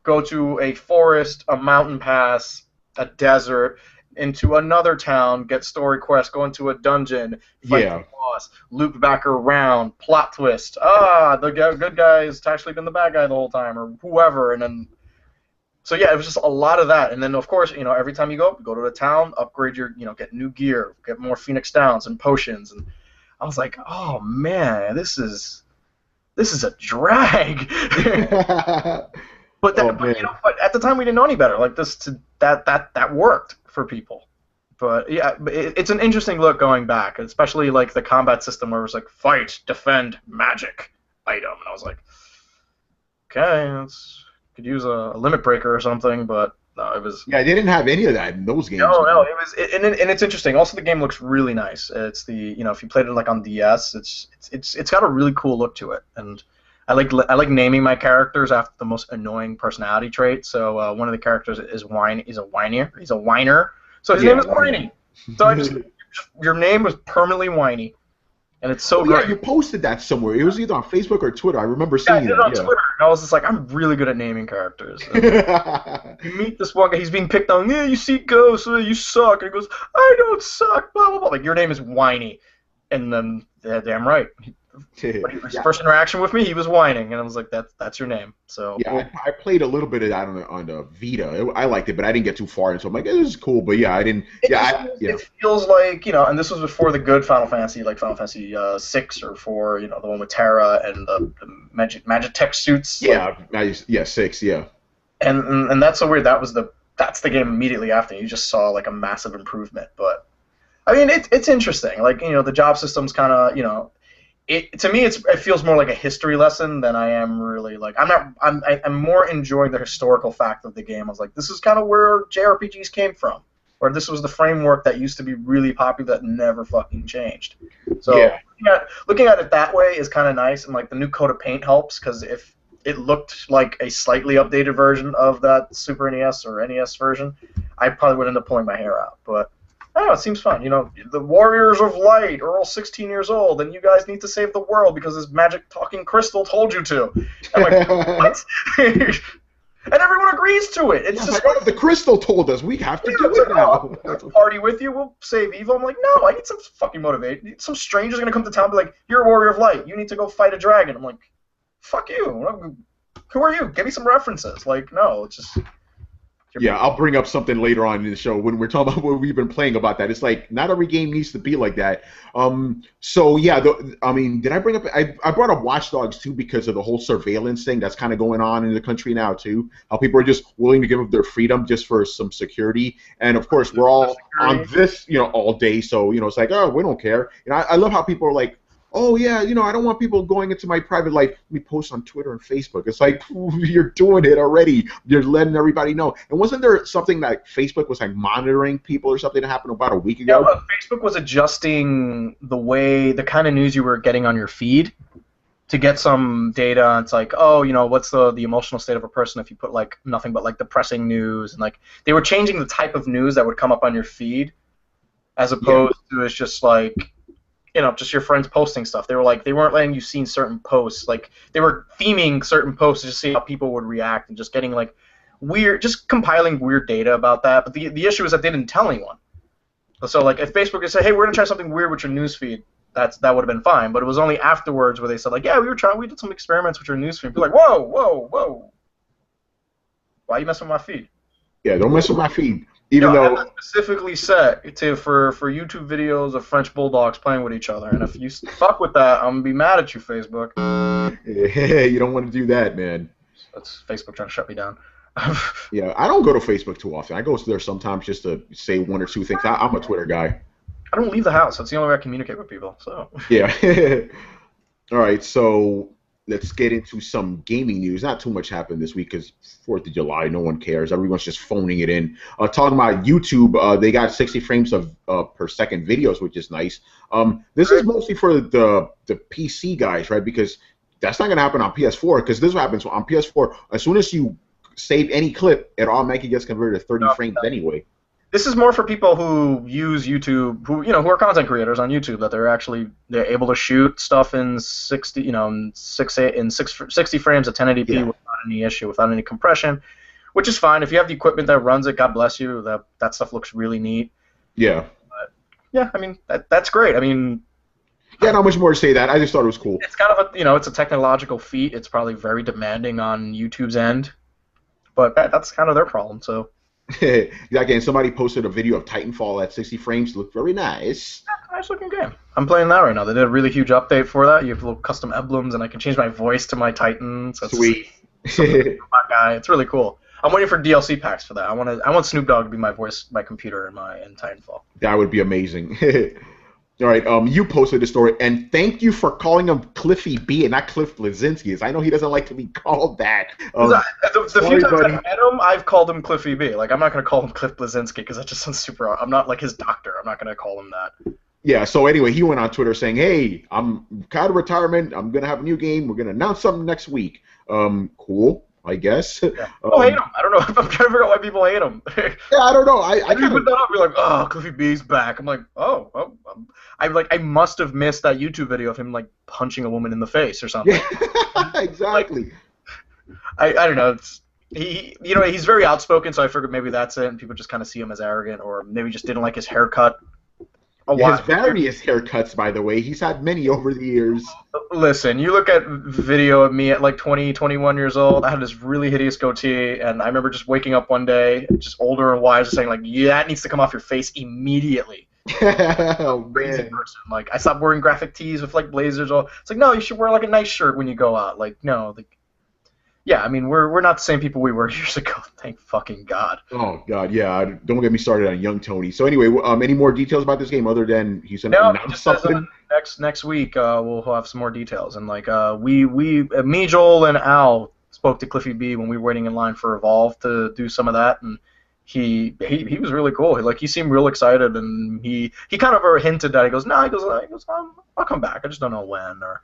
Go to a forest, a mountain pass, a desert, into another town, get story quest, go into a dungeon, fight the yeah, boss, loop back around, plot twist. Ah, the good guy has actually been the bad guy the whole time, or whoever, and then so yeah, it was just a lot of that, and then of course, every time you go to the town, upgrade your, get new gear, get more Phoenix Downs and potions, and I was like, oh man, this is a drag. But oh man. but at the time we didn't know any better. Like that worked for people. But yeah, it's an interesting look going back, especially like the combat system where it was like fight, defend, magic, item, and I was like, okay, could use a limit breaker or something, but no, it was. Yeah, they didn't have any of that in those games, No, man. it was, and it's interesting. Also, the game looks really nice. It's if you played it like on DS, it's got a really cool look to it, and I like naming my characters after the most annoying personality trait. So one of the characters is He's a whiner. He's a whiner. So his name Yeah, is why Whiny. So I just your name was permanently Whiny, and it's so oh yeah, great. you posted that somewhere. It was either on Facebook or Twitter. I remember Yeah, I seeing did it that. on Twitter, and I was just like, I'm really good at naming characters. And Yeah. you meet this one guy, he's being picked on. Yeah, you see ghosts, you suck. And he goes, I don't suck. Blah blah blah. Like your name is Whiny, and then yeah, damn right. His Yeah, first interaction with me, he was whining, and I was like, that's your name. So yeah. I played a little bit of that on the Vita. I liked it, but I didn't get too far into it. I'm like, this is cool, but yeah, I didn't. Yeah. it feels like and this was before the good Final Fantasy, like Final Fantasy 6 or 4, the one with Terra and the magic tech suits. Yeah, yeah, 6, yeah. And that's so weird. That's the game immediately after. You just saw like a massive improvement, but I mean it's interesting. Like the job system's kind of to me it feels more like a history lesson than I am really like I'm more enjoying the historical fact of the game. I was like, this is kind of where JRPGs came from, or this was the framework that used to be really popular that never fucking changed. So Yeah. looking at it that way is kind of nice, and like the new coat of paint helps, because if it looked like a slightly updated version of that Super NES or NES version, I probably would end up pulling my hair out. But I don't know, it seems fun. The Warriors of Light are all 16 years old, and you guys need to save the world because this magic talking crystal told you to. I'm like, what? And everyone agrees to it. It's Yeah, just like, oh, the crystal told us we have to yeah, do it's it like, now. I'll party with you. We'll save evil. I'm like, no, I need some fucking motivation. Some stranger's gonna come to town and be like, you're a warrior of light. You need to go fight a dragon. I'm like, fuck you. Who are you? Give me some references. Like, no, it's just. Yeah, I'll bring up something later on in the show when we're talking about what we've been playing about that. It's like not every game needs to be like that. So yeah, I mean, did I bring up? I brought up Watch Dogs too because of the whole surveillance thing that's kind of going on in the country now too. How people are just willing to give up their freedom just for some security, and of course we're all on this, all day. So it's like, oh, we don't care. And I love how people are like, oh yeah, I don't want people going into my private life. We post on Twitter and Facebook. It's like, you're doing it already. You're letting everybody know. And wasn't there something that Facebook was like monitoring people or something that happened about a week ago? Yeah, Facebook was adjusting the kind of news you were getting on your feed to get some data. It's like, oh, what's the emotional state of a person if you put like nothing but like depressing news, and like they were changing the type of news that would come up on your feed, as opposed to it's just like. Just your friends posting stuff. They weren't letting you see certain posts. Like, they were theming certain posts to just see how people would react, and just getting, like, just compiling weird data about that. But the issue is that they didn't tell anyone. So, like, if Facebook had said, hey, we're going to try something weird with your newsfeed, that would have been fine. But it was only afterwards where they said, like, yeah, we did some experiments with your newsfeed. People like, whoa, whoa, whoa. Why are you messing with my feed? Yeah, don't mess with my feed. Even though that's specifically set for YouTube videos of French bulldogs playing with each other, and if you fuck with that, I'm gonna be mad at you, Facebook. yeah, you don't want to do that, man. That's Facebook trying to shut me down. Yeah, I don't go to Facebook too often. I go there sometimes just to say one or two things. I'm a Twitter guy. I don't leave the house. That's the only way I communicate with people. So. Yeah. All right, so let's get into some gaming news. Not too much happened this week because 4th of July, no one cares. Everyone's just phoning it in. Talking about YouTube, they got 60 frames of per second videos, which is nice. This is mostly for the PC guys, right? Because that's not going to happen on PS4, because this is what happens on PS4. As soon as you save any clip, it automatically gets converted to 30 frames anyway. This is more for people who use YouTube, who are content creators on YouTube, that they're able to shoot stuff in 60 frames at 1080p without any issue, without any compression, which is fine. If you have the equipment that runs it, God bless you. That stuff looks really neat. Yeah. But, yeah, I mean that's great. I mean. Yeah, not much more to say that. I just thought it was cool. It's kind of it's a technological feat. It's probably very demanding on YouTube's end, but that's kind of their problem. So. Again, somebody posted a video of Titanfall at 60 frames. Looked very nice. Yeah, nice looking game. I'm playing that right now. They did a really huge update for that. You have little custom emblems, and I can change my voice to my Titan. So Sweet. My guy. It's really cool. I'm waiting for DLC packs for that. I want Snoop Dogg to be my voice, my computer in Titanfall. That would be amazing. All right, you posted the story, and thank you for calling him Cliffy B and not Cliff Blazinski. I know he doesn't like to be called that. The few times I've met him, I've called him Cliffy B. Like, I'm not going to call him Cliff Blazinski because that just sounds super. I'm not like his doctor. I'm not going to call him that. Yeah, so anyway, he went on Twitter saying, hey, I'm kind of retirement. I'm going to have a new game. We're going to announce something next week. Cool. I guess. Yeah. People hate him. I don't know. I'm trying to figure out why people hate him. Yeah, I don't know. I kind of put that up. You're like, oh, Cliffy B's back. I'm like, oh, well, I must have missed that YouTube video of him like punching a woman in the face or something. Yeah, exactly. Like, I don't know. He's very outspoken, so I figured maybe that's it, and people just kind of see him as arrogant, or maybe just didn't like his haircut. His various haircuts, by the way. He's had many over the years. Listen, you look at video of me at like 20, 21 years old. I had this really hideous goatee, and I remember just waking up one day, just older and wiser, saying like, "Yeah, that needs to come off your face immediately." Oh, crazy person. Like, I stopped wearing graphic tees with like blazers. It's like, no, you should wear like a nice shirt when you go out. Like, no, yeah, I mean, we're not the same people we were years ago. Thank fucking God. Oh God, yeah. Don't get me started on young Tony. So anyway, any more details about this game other than he's gonna announce something? Next week we'll have some more details, and like me, Joel, and Al spoke to Cliffy B when we were waiting in line for Evolve to do some of that, and he was really cool. He seemed real excited, and he kind of hinted that he goes, I'll come back. I just don't know when, or.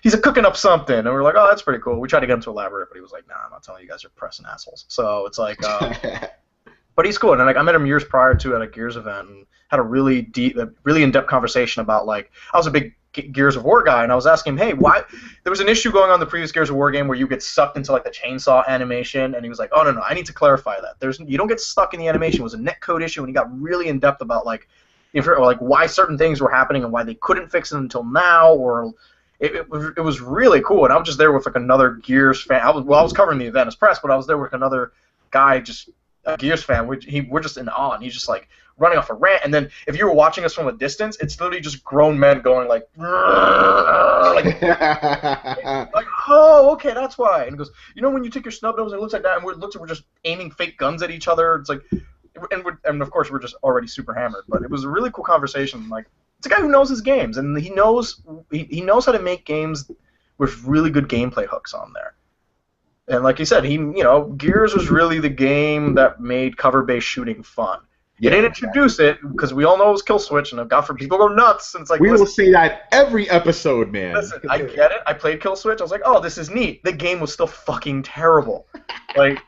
He's cooking up something, and we're like, oh, that's pretty cool. We tried to get him to elaborate, but he was like, nah, I'm not telling you guys, you're pressing assholes. So it's like, but he's cool. And like, I met him years prior to at a Gears event, and had a really in-depth conversation about like, I was a big Gears of War guy, and I was asking him, hey, why? There was an issue going on in the previous Gears of War game where you get sucked into like the chainsaw animation, and he was like, oh no, I need to clarify that. You don't get stuck in the animation. It was a netcode issue, and he got really in depth about like why certain things were happening and why they couldn't fix it until now, or. It was really cool, and I was just there with like another Gears fan. I was covering the event as press, but I was there with another guy, just a Gears fan. We're just in awe, and he's just like running off a rant. And then if you were watching us from a distance, it's literally just grown men going like, oh, okay, that's why. And he goes, when you take your snub nose and it looks like that, and we're just aiming fake guns at each other. It's like, and of course we're just already super hammered, but it was a really cool conversation. Like. It's a guy who knows his games, and he knows how to make games with really good gameplay hooks on there. And like you said, Gears was really the game that made cover-based shooting fun. You didn't introduce it because we all know it was Killswitch, and God forbid people go nuts. And it's like we will say that every episode, man. Listen, I get it. I played Killswitch. I was like, oh, this is neat. The game was still fucking terrible. Like.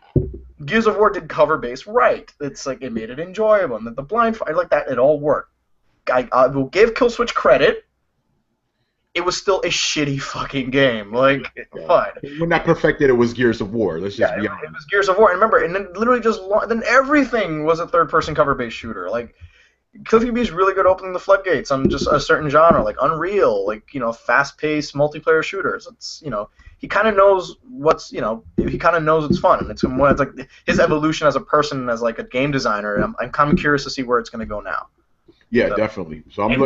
Gears of War did cover-based right. It's like it made it enjoyable, and the blind fight like that, it all worked. I will give Killswitch credit. It was still a shitty fucking game. Like, fine. When that perfected, it was Gears of War. Let's just be honest. It was Gears of War. And remember, and then literally then everything was a third-person cover-based shooter. Like, Cliffy B's really good opening the floodgates on just a certain genre, like Unreal, like fast-paced multiplayer shooters. It's he kind of knows he kind of knows what's fun, and it's like his evolution as a person, as like a game designer. I'm kind of curious to see where it's going to go now. Yeah, definitely. So I'm maybe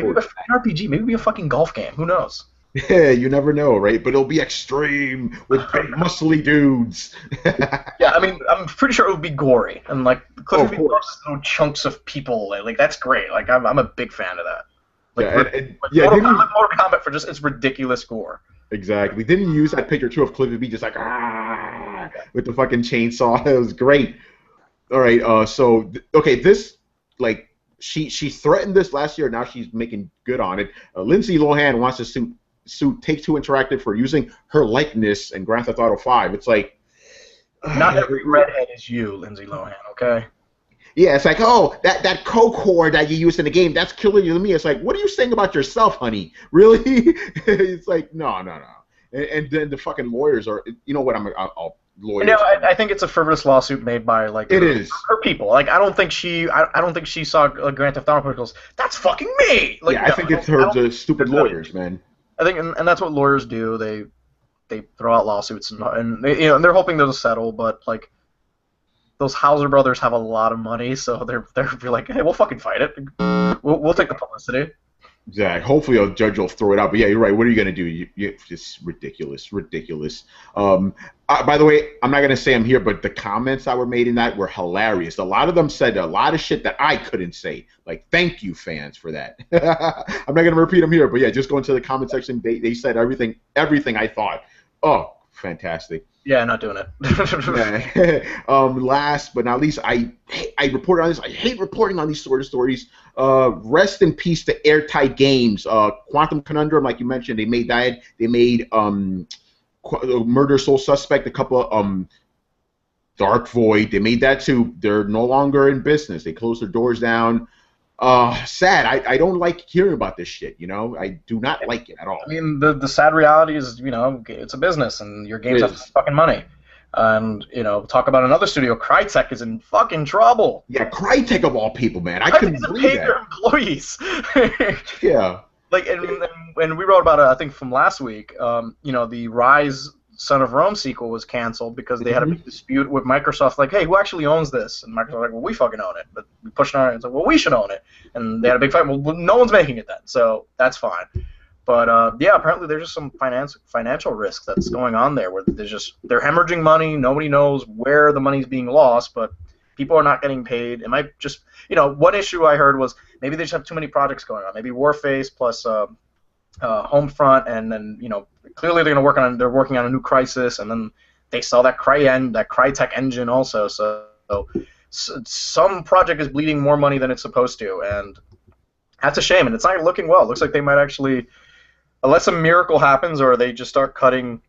a RPG, maybe a fucking golf game. Who knows? Yeah, you never know, right? But it'll be extreme with big muscly dudes. Yeah, I mean, I'm pretty sure it would be gory, and like Oh, Cliffy of B loves course. little chunks of people. Like that's great. Like I'm a big fan of that. Yeah, Like, and like yeah, Mortal didn't Kombat, you Mortal Kombat for just its ridiculous gore. exactly? Didn't you use that picture too of Cliffy B just like with the fucking chainsaw? It was great. All right, okay, this like she threatened this last year. Now she's making good on it. Lindsay Lohan wants to sue Take-Two Interactive for using her likeness in Grand Theft Auto 5. It's like, Not every redhead is you, Lindsay Lohan. Okay. yeah, it's like, oh, that co-core that you used in the game, that's killing you to me. It's like, what are you saying about yourself, honey? Really? It's like, no, no, no. And then the fucking lawyers are, you know what? I'll No, lawyers. I think it's a frivolous lawsuit made by like It is. her people. Like I don't think she saw Grand Theft Auto and goes, "That's fucking me." Like Yeah, I no, think I it's don't, I her, don't the stupid think lawyers, man. I think, and that's what lawyers do. They throw out lawsuits and they, and they're hoping they'll settle, but like those Hauser brothers have a lot of money, so they're like, hey, we'll fucking fight it. We'll take the publicity. Exactly. Hopefully, a judge will throw it out. But yeah, you're right. What are you gonna do? It's ridiculous, ridiculous. By the way, I'm not gonna say I'm here, but the comments that were made in that were hilarious. A lot of them said a lot of shit that I couldn't say. Like, thank you, fans, for that. I'm not gonna repeat them here, but yeah, just go into the comment section. They said everything I thought. Oh, fantastic. Yeah, not doing it. Yeah. Last but not least, I reported on this. I hate reporting on these sort of stories. Rest in peace to Airtight Games. Quantum Conundrum, like you mentioned, they made that. They made Murder Soul Suspect, a couple of Dark Void. They made that too. They're no longer in business. They closed their doors down. Sad. I don't like hearing about this shit. You know, I do not like it at all. I mean, the sad reality is, it's a business, and your games have fucking money. And talk about another studio. Crytek is in fucking trouble. Yeah, Crytek of all people, man. I Crytek couldn't isn't believe paying that. their employees. Yeah. Like, and we wrote about it, I think, from last week. The Rise Son of Rome sequel was canceled because they had a big dispute with Microsoft. Like, hey, who actually owns this? And Microsoft was like, well, we fucking own it. But we pushed on it and said, well, we should own it. And they had a big fight. Well, no one's making it then, so that's fine. But yeah, apparently there's just some financial risk that's going on there, where they're hemorrhaging money. Nobody knows where the money's being lost, but people are not getting paid. It might just, one issue I heard was maybe they just have too many projects going on. Maybe Warface plus Homefront, and then clearly they're working on a new Crisis, and then they sell that Crytek engine also. So some project is bleeding more money than it's supposed to, and that's a shame. And it's not looking well. It looks like they might actually, unless a miracle happens or they just start cutting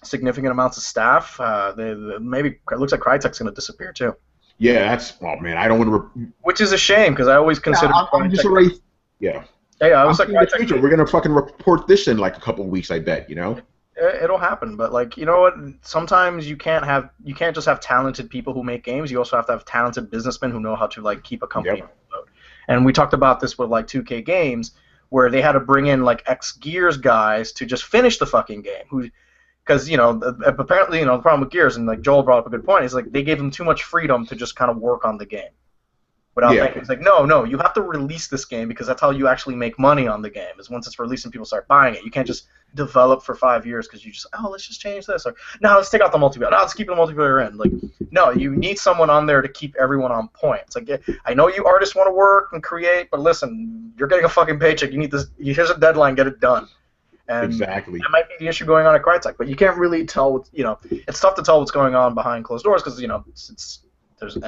significant amounts of staff, maybe it looks like Crytek's going to disappear too. Yeah, man. I don't want to. Which is a shame because I always consider. Yeah, I'm just already. Yeah. Yeah, I was like, we're gonna fucking report this in like a couple of weeks, I bet. It'll happen, but like, you know what? Sometimes you can't just have talented people who make games. You also have to have talented businessmen who know how to like keep a company afloat. And we talked about this with like 2K Games, where they had to bring in like XGears guys to just finish the fucking game. Because apparently the problem with Gears, and like Joel brought up a good point, is like they gave them too much freedom to just kind of work on the game. Without thinking, it's like, no, you have to release this game because that's how you actually make money on the game. Is once it's released and people start buying it. You can't just develop for 5 years because you just, let's just change this, or no, let's take out the multiplayer. No, let's keep the multiplayer in. Like, no, you need someone on there to keep everyone on point. It's like, I know you artists want to work and create, but listen, you're getting a fucking paycheck. You need this. Here's a deadline. Get it done. And exactly. That might be the issue going on at Crytek, but you can't really tell. It's tough to tell what's going on behind closed doors because there's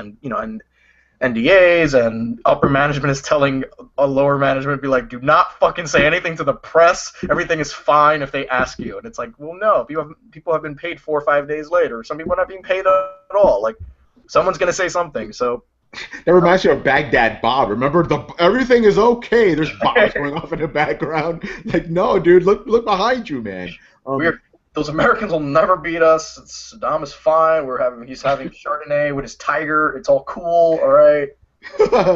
NDAs, and upper management is telling a lower management, be like, do not fucking say anything to the press. Everything is fine if they ask you. And it's like, well, no, people have been paid 4 or 5 days later. Some people are not being paid at all. Like, someone's gonna say something. So that reminds me of Baghdad Bob. Remember, everything is okay. There's bombs going off in the background. Like, no, dude, look behind you, man. Those Americans will never beat us. Saddam is fine. He's having Chardonnay with his tiger. It's all cool, all right?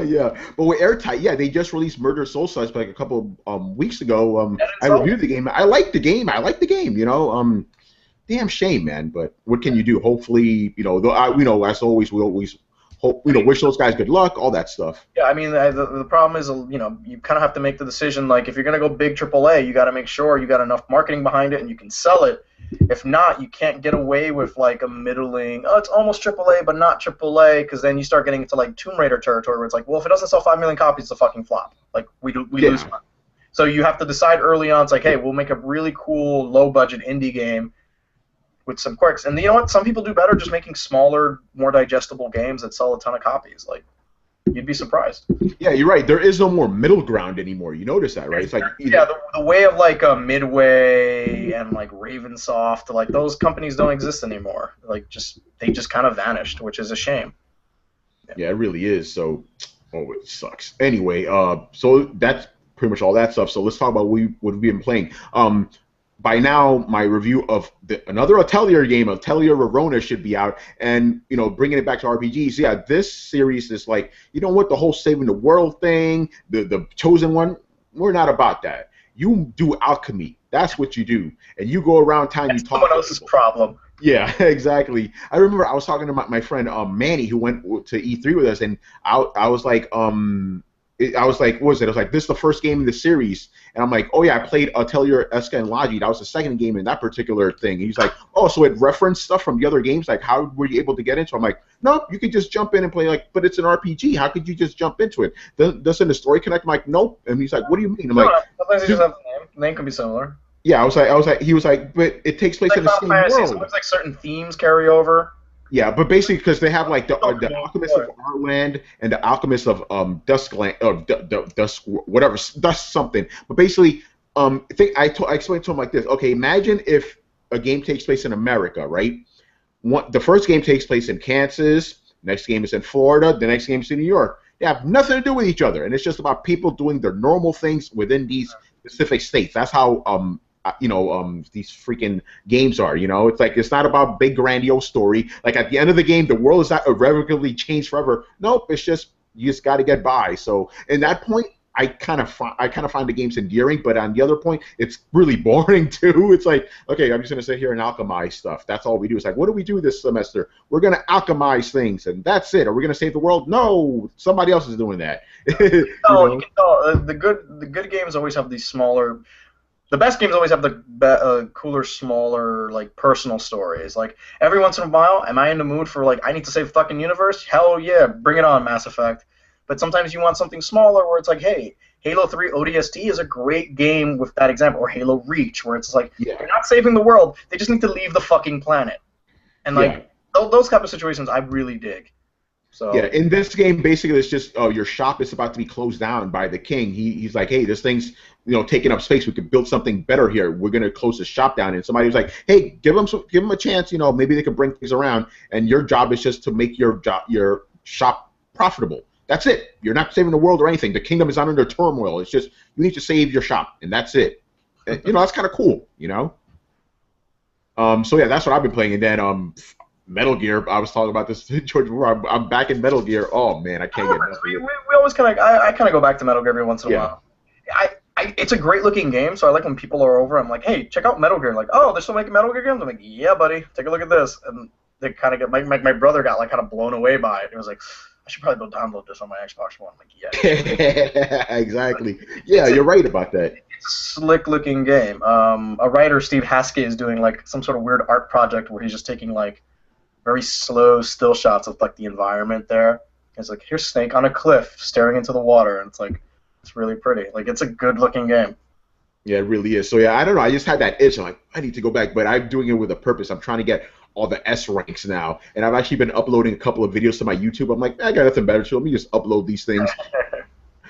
Yeah, but with Airtight, yeah, they just released Murder Soul Suspect a couple weeks ago. I reviewed the game. I like the game. Damn shame, man. But what can you do? Hopefully, as always, we always hope, wish those guys good luck, all that stuff. Yeah, I mean, the problem is, you kind of have to make the decision, like, if you're going to go big AAA, you got to make sure you got enough marketing behind it and you can sell it. If not, you can't get away with, like, a middling, it's almost AAA, but not AAA, because then you start getting into, like, Tomb Raider territory, where it's like, well, if it doesn't sell 5 million copies, it's a fucking flop. Like, we lose money. So you have to decide early on, it's like, hey, we'll make a really cool, low-budget indie game with some quirks. And you know what? Some people do better just making smaller, more digestible games that sell a ton of copies. Like, you'd be surprised. Yeah, you're right. There is no more middle ground anymore. You notice that, right? It's like the way of like Midway and like Ravensoft, like those companies don't exist anymore. Like they just kind of vanished, which is a shame. Yeah, it really is. So, it sucks. Anyway, so that's pretty much all that stuff. So let's talk about what we've been playing. By now, my review of another Atelier game, Atelier Arona, should be out, and bringing it back to RPGs. Yeah, this series is like, what, the whole saving the world thing, the chosen one. We're not about that. You do alchemy. That's what you do, and you go around town. That's you talk. Someone else's problem. Yeah, exactly. I remember I was talking to my friend Manny, who went to E3 with us, and I was like, what was it? I was like, this is the first game in the series. And I'm like, oh, yeah, I played Atelier Eska and Logi. That was the second game in that particular thing. And he's like, oh, so it referenced stuff from the other games? Like, how were you able to get into it? I'm like, no, you could just jump in and play, like, but it's an RPG. How could you just jump into it? Doesn't the story connect? I'm like, nope. And he's like, what do you mean? I'm like, sometimes you just have the name. The name can be similar. Yeah, he was like, but it takes place in the same world. Sometimes, like, certain themes carry over. Yeah, but basically, because they have like the Alchemist of Artland and the Alchemist of Duskland, or Dusk, whatever, Dusk something. But basically, I explained to him like this. Okay, imagine if a game takes place in America, right? The first game takes place in Kansas. Next game is in Florida. The next game is in New York. They have nothing to do with each other, and it's just about people doing their normal things within these specific states. That's how these freaking games are, it's like, it's not about big grandiose story. Like, at the end of the game, the world is not irrevocably changed forever. Nope, it's just, you just got to get by. So in that point, I kind of find the games endearing, but on the other point, it's really boring too. It's like, okay, I'm just going to sit here and alchemize stuff. That's all we do. It's like, what do we do this semester? We're going to alchemize things, and that's it. Are we going to save the world? No, somebody else is doing that. The good games always have these smaller. The best games always have the cooler, smaller, like, personal stories. Like, every once in a while, am I in the mood for, like, I need to save the fucking universe? Hell yeah, bring it on, Mass Effect. But sometimes you want something smaller where it's like, hey, Halo 3 ODST is a great game with that example, or Halo Reach, where it's like, They're not saving the world, they just need to leave the fucking planet. And, like, those type of situations I really dig. So. Yeah, in this game, basically, it's just, your shop is about to be closed down by the king. He's like, hey, this thing's, taking up space. We could build something better here. We're going to close the shop down. And somebody was like, hey, give them a chance. Maybe they could bring things around. And your job is just to make your shop profitable. That's it. You're not saving the world or anything. The kingdom is not under turmoil. It's just, you need to save your shop, and that's it. And, that's kind of cool, So, yeah, that's what I've been playing. And then, Metal Gear, I was talking about this to George before. I'm back in Metal Gear. Oh man, I can't get enough of it. We always kind of, I kind of go back to Metal Gear every once in a while. It's a great looking game, so I like when people are over. I'm like, hey, check out Metal Gear. Like, oh, they're still making Metal Gear games. I'm like, yeah, buddy, take a look at this. And they kind of get my brother got like kind of blown away by it. It was like, I should probably go download this on my Xbox One. I'm like, yeah. Exactly. Yeah, you're right about that. It's a slick looking game. A writer, Steve Haske, is doing like some sort of weird art project where he's just taking like very slow still shots of like the environment there. It's like, here's Snake on a cliff staring into the water, and it's like, it's really pretty. Like, it's a good looking game. Yeah, it really is. So yeah, I don't know. I just had that itch. I'm like, I need to go back, but I'm doing it with a purpose. I'm trying to get all the S ranks now, and I've actually been uploading a couple of videos to my YouTube. I'm like, I got nothing better to do. Let me just upload these things.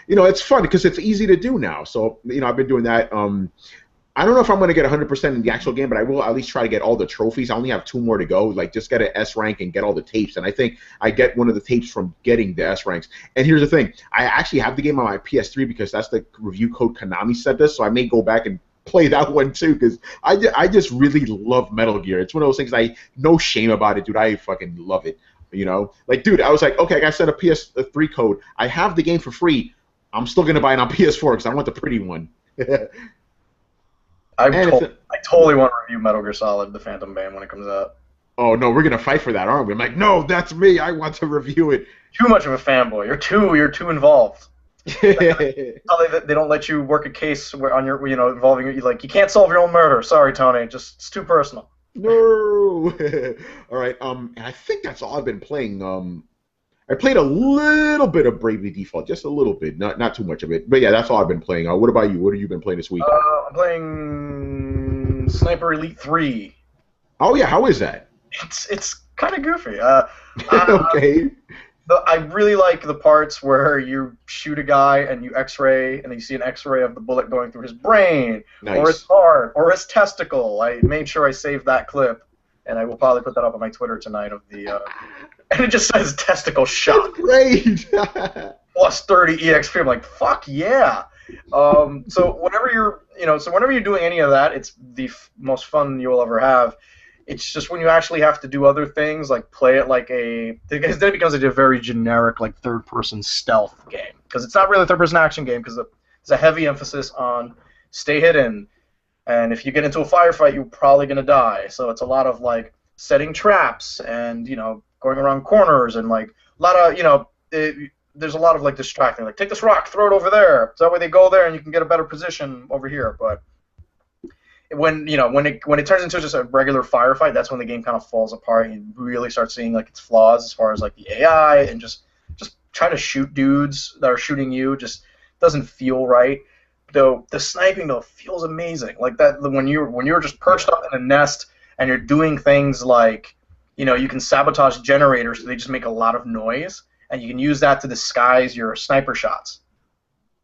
It's fun because it's easy to do now. So I've been doing that. I don't know if I'm going to get 100% in the actual game, but I will at least try to get all the trophies. I only have 2 more to go. Like, just get an S rank and get all the tapes. And I think I get one of the tapes from getting the S ranks. And here's the thing. I actually have the game on my PS3 because that's the review code Konami sent us, so I may go back and play that one too, because I just really love Metal Gear. It's one of those things no shame about it, dude. I fucking love it. Like, dude, I was like, okay, I got to send a PS3 code. I have the game for free. I'm still going to buy it on PS4 because I want the pretty one. I totally want to review Metal Gear Solid: The Phantom Pain when it comes out. oh no, we're gonna fight for that, aren't we? I'm like, no, that's me. I want to review it. Too much of a fanboy. You're too involved. They don't let you work a case where on your involving you like you can't solve your own murder. Sorry, Tony. Just it's too personal. No. All right. And I think that's all I've been playing. I played a little bit of Bravely Default, just a little bit, not too much of it. But yeah, that's all I've been playing. What about you? What have you been playing this week? I'm playing Sniper Elite 3. Oh yeah, how is that? It's kind of goofy. Okay. I really like the parts where you shoot a guy and you X-ray, and you see an X-ray of the bullet going through his brain, Nice. or his heart, or his testicle. I made sure I saved that clip, and I will probably put that up on my Twitter tonight. And it just says testicle shot. That's great. Plus 30 EXP. I'm like, fuck yeah. So whenever you're doing any of that, it's the most fun you'll ever have. It's just when you actually have to do other things, like play it like because then it becomes a very generic, like, third-person stealth game. Because it's not really a third-person action game, because there's a heavy emphasis on stay hidden, and if you get into a firefight, you're probably going to die. So it's a lot of, like, setting traps and, going around corners and, like, a lot of, there's a lot of, like, distracting. Like, take this rock, throw it over there. So that way they go there and you can get a better position over here. But when it turns into just a regular firefight, that's when the game kind of falls apart. You really start seeing like its flaws as far as like the AI and just trying to shoot dudes that are shooting you just doesn't feel right. Though the sniping though feels amazing. Like that when you're just perched up in a nest and you're doing things like you can sabotage generators so they just make a lot of noise, and you can use that to disguise your sniper shots.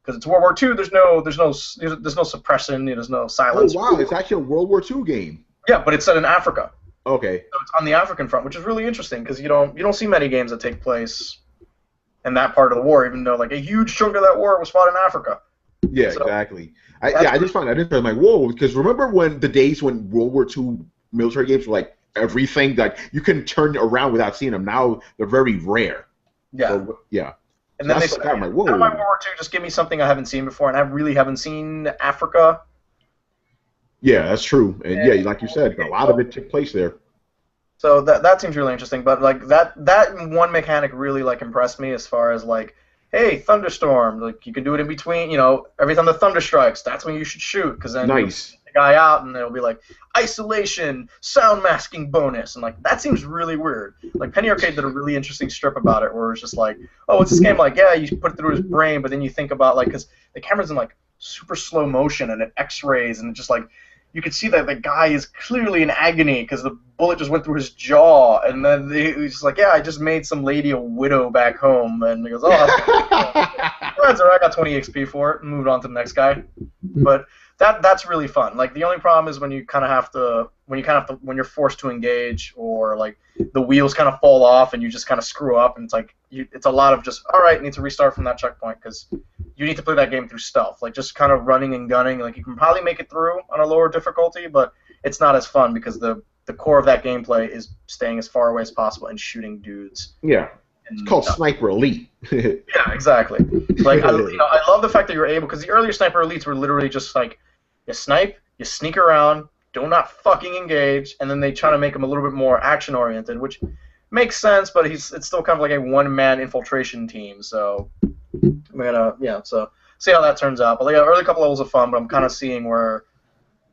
Because it's World War II, there's no suppression, there's no silence. Oh wow, it's actually a World War II game. Yeah, but it's set in Africa. Okay. So it's on the African front, which is really interesting because you don't see many games that take place in that part of the war, even though like a huge chunk of that war was fought in Africa. Yeah, so, exactly. I just found that interesting. I'm like, whoa, because remember when the days when World War II military games were like everything, like you couldn't turn around without seeing them. Now they're very rare. Yeah. So, yeah. And then they said, out of my World War II, just give me something I haven't seen before, and I really haven't seen Africa. Yeah, that's true. And yeah, like you said, a lot of it took place there. So that seems really interesting. But like that one mechanic really like impressed me as far as like, hey, thunderstorm, like you can do it in between. Every time the thunder strikes, that's when you should shoot, because then nice. The guy out, and it'll be like isolation, sound masking bonus, and like that seems really weird. Like Penny Arcade did a really interesting strip about it, where it's just like, oh, it's this game like, yeah, you put it through his brain, but then you think about like, because the camera's in like super slow motion and it X-rays, and it just like you could see that the guy is clearly in agony because the bullet just went through his jaw, and then he's just like, yeah, I just made some lady a widow back home, and he goes, oh, that's all right, I got 20 XP for it, and moved on to the next guy, but. That's really fun. Like the only problem is when you kind of have to when you're forced to engage, or like the wheels kind of fall off and you just kind of screw up, and it's like it's a lot of just all right, need to restart from that checkpoint because you need to play that game through stealth, like just kind of running and gunning. Like you can probably make it through on a lower difficulty, but it's not as fun because the core of that gameplay is staying as far away as possible and shooting dudes. Yeah. It's called Sniper Elite. Yeah, exactly. Like I love the fact that you're able, because the earlier Sniper Elites were literally just like, you snipe, you sneak around, do not fucking engage, and then they try to make him a little bit more action-oriented, which makes sense, but it's still kind of like a one-man infiltration team, so we're gonna, so see how that turns out. But like, early couple levels of fun, but I'm kind of seeing where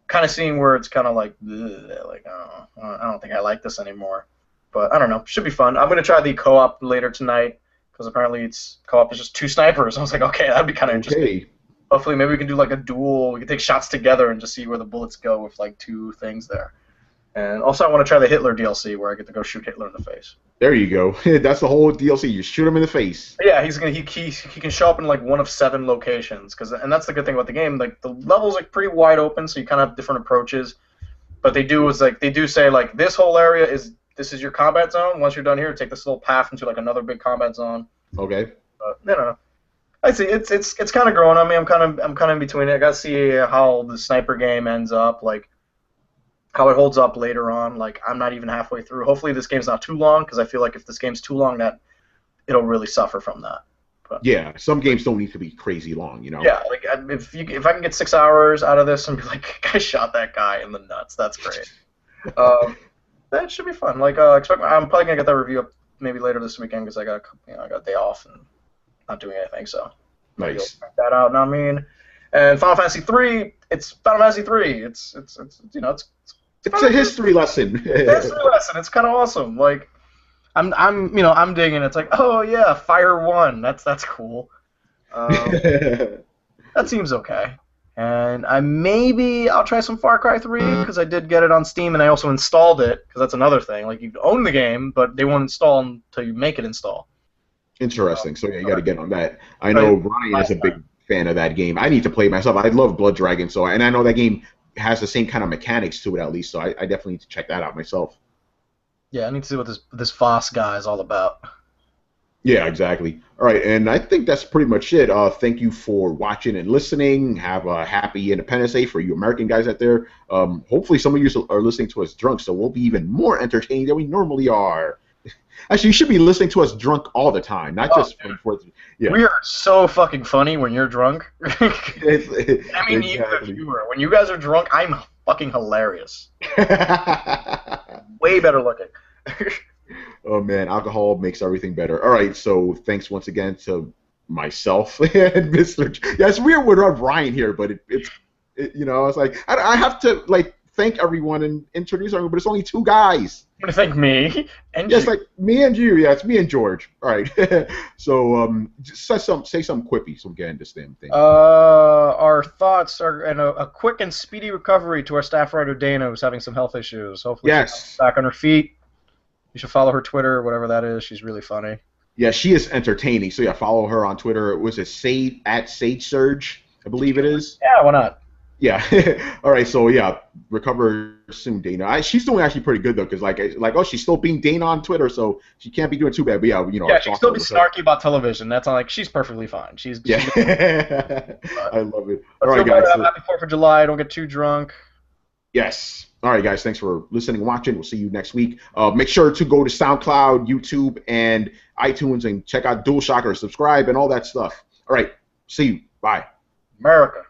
it's kind of like, I don't think I like this anymore. But I don't know, should be fun. I'm gonna try the co-op later tonight, because apparently co-op is just 2 snipers. I was like, okay, that'd be kind of interesting. Hopefully, maybe we can do like a duel. We can take shots together and just see where the bullets go with like 2 things there. And also, I want to try the Hitler DLC where I get to go shoot Hitler in the face. There you go. That's the whole DLC. You shoot him in the face. Yeah, he can show up in like one of 7 locations. And that's the good thing about the game. Like the level's like pretty wide open, so you kind of have different approaches. But they do say like this whole area this is your combat zone. Once you're done here, take this little path into like another big combat zone. Okay. But I see. It's kind of growing on me. I'm kind of in between it. I got to see how the sniper game ends up, like how it holds up later on. Like I'm not even halfway through. Hopefully this game's not too long, because I feel like if this game's too long, that it'll really suffer from that. But, yeah, some games don't need to be crazy long, Yeah, like if I can get 6 hours out of this and be like, I shot that guy in the nuts, that's great. That should be fun. Like, I'm probably gonna get that review up maybe later this weekend because I got a day off and not doing anything, so maybe you'll Nice. check that out. Know what I mean? And Final Fantasy 3, it's Final Fantasy 3. It's you know it's It's a history lesson. history lesson. It's kind of awesome. Like, I'm digging. It's like, oh yeah, Fire 1. That's cool. Um, that seems okay. And I'll try some Far Cry 3 because I did get it on Steam and I also installed it because that's another thing. Like, you own the game, but they won't install until you make it install. Interesting. So yeah, you got to get on that. I know Ryan is a big fan of that game. I need to play it myself. I love Blood Dragon, and I know that game has the same kind of mechanics to it at least. So I definitely need to check that out myself. Yeah, I need to see what this Voss guy is all about. Yeah, exactly. All right, and I think that's pretty much it. Thank you for watching and listening. Have a happy Independence Day for you American guys out there. Hopefully some of you are listening to us drunk, so we'll be even more entertaining than we normally are. Actually, you should be listening to us drunk all the time, not just for. Yeah. We are so fucking funny when you're drunk. I mean, exactly. even if you were. When you guys are drunk, I'm fucking hilarious. Way better looking. Oh man, alcohol makes everything better. All right, so thanks once again to myself and Mr. Yeah, it's weird with Ryan here, but it's it's like I have to like thank everyone and introduce everyone, but it's only two guys. I'm gonna thank me and Yes, you. like me and you. Yeah, it's me and George. All right. So just say some quippy so we get into this damn thing. Our thoughts are and a quick and speedy recovery to our staff writer Dana, who's having some health issues. Hopefully, Yes. she's back on her feet. You should follow her Twitter, whatever that is. She's really funny. Yeah, she is entertaining. So yeah, follow her on Twitter. Was it Sage Surge? I believe it is. Yeah, why not? Yeah. All right. So yeah, recover soon, Dana. She's doing actually pretty good though, because oh, she's still being Dana on Twitter, so she can't be doing too bad. But yeah, Yeah, she can still be snarky about television. That's not like she's perfectly fine. She's I love it. All right, feel guys. better. Happy 4th of July. Don't get too drunk. Yes. All right, guys. Thanks for listening and watching. We'll see you next week. Make sure to go to SoundCloud, YouTube, and iTunes and check out DualShockers, subscribe, and all that stuff. All right. See you. Bye. America.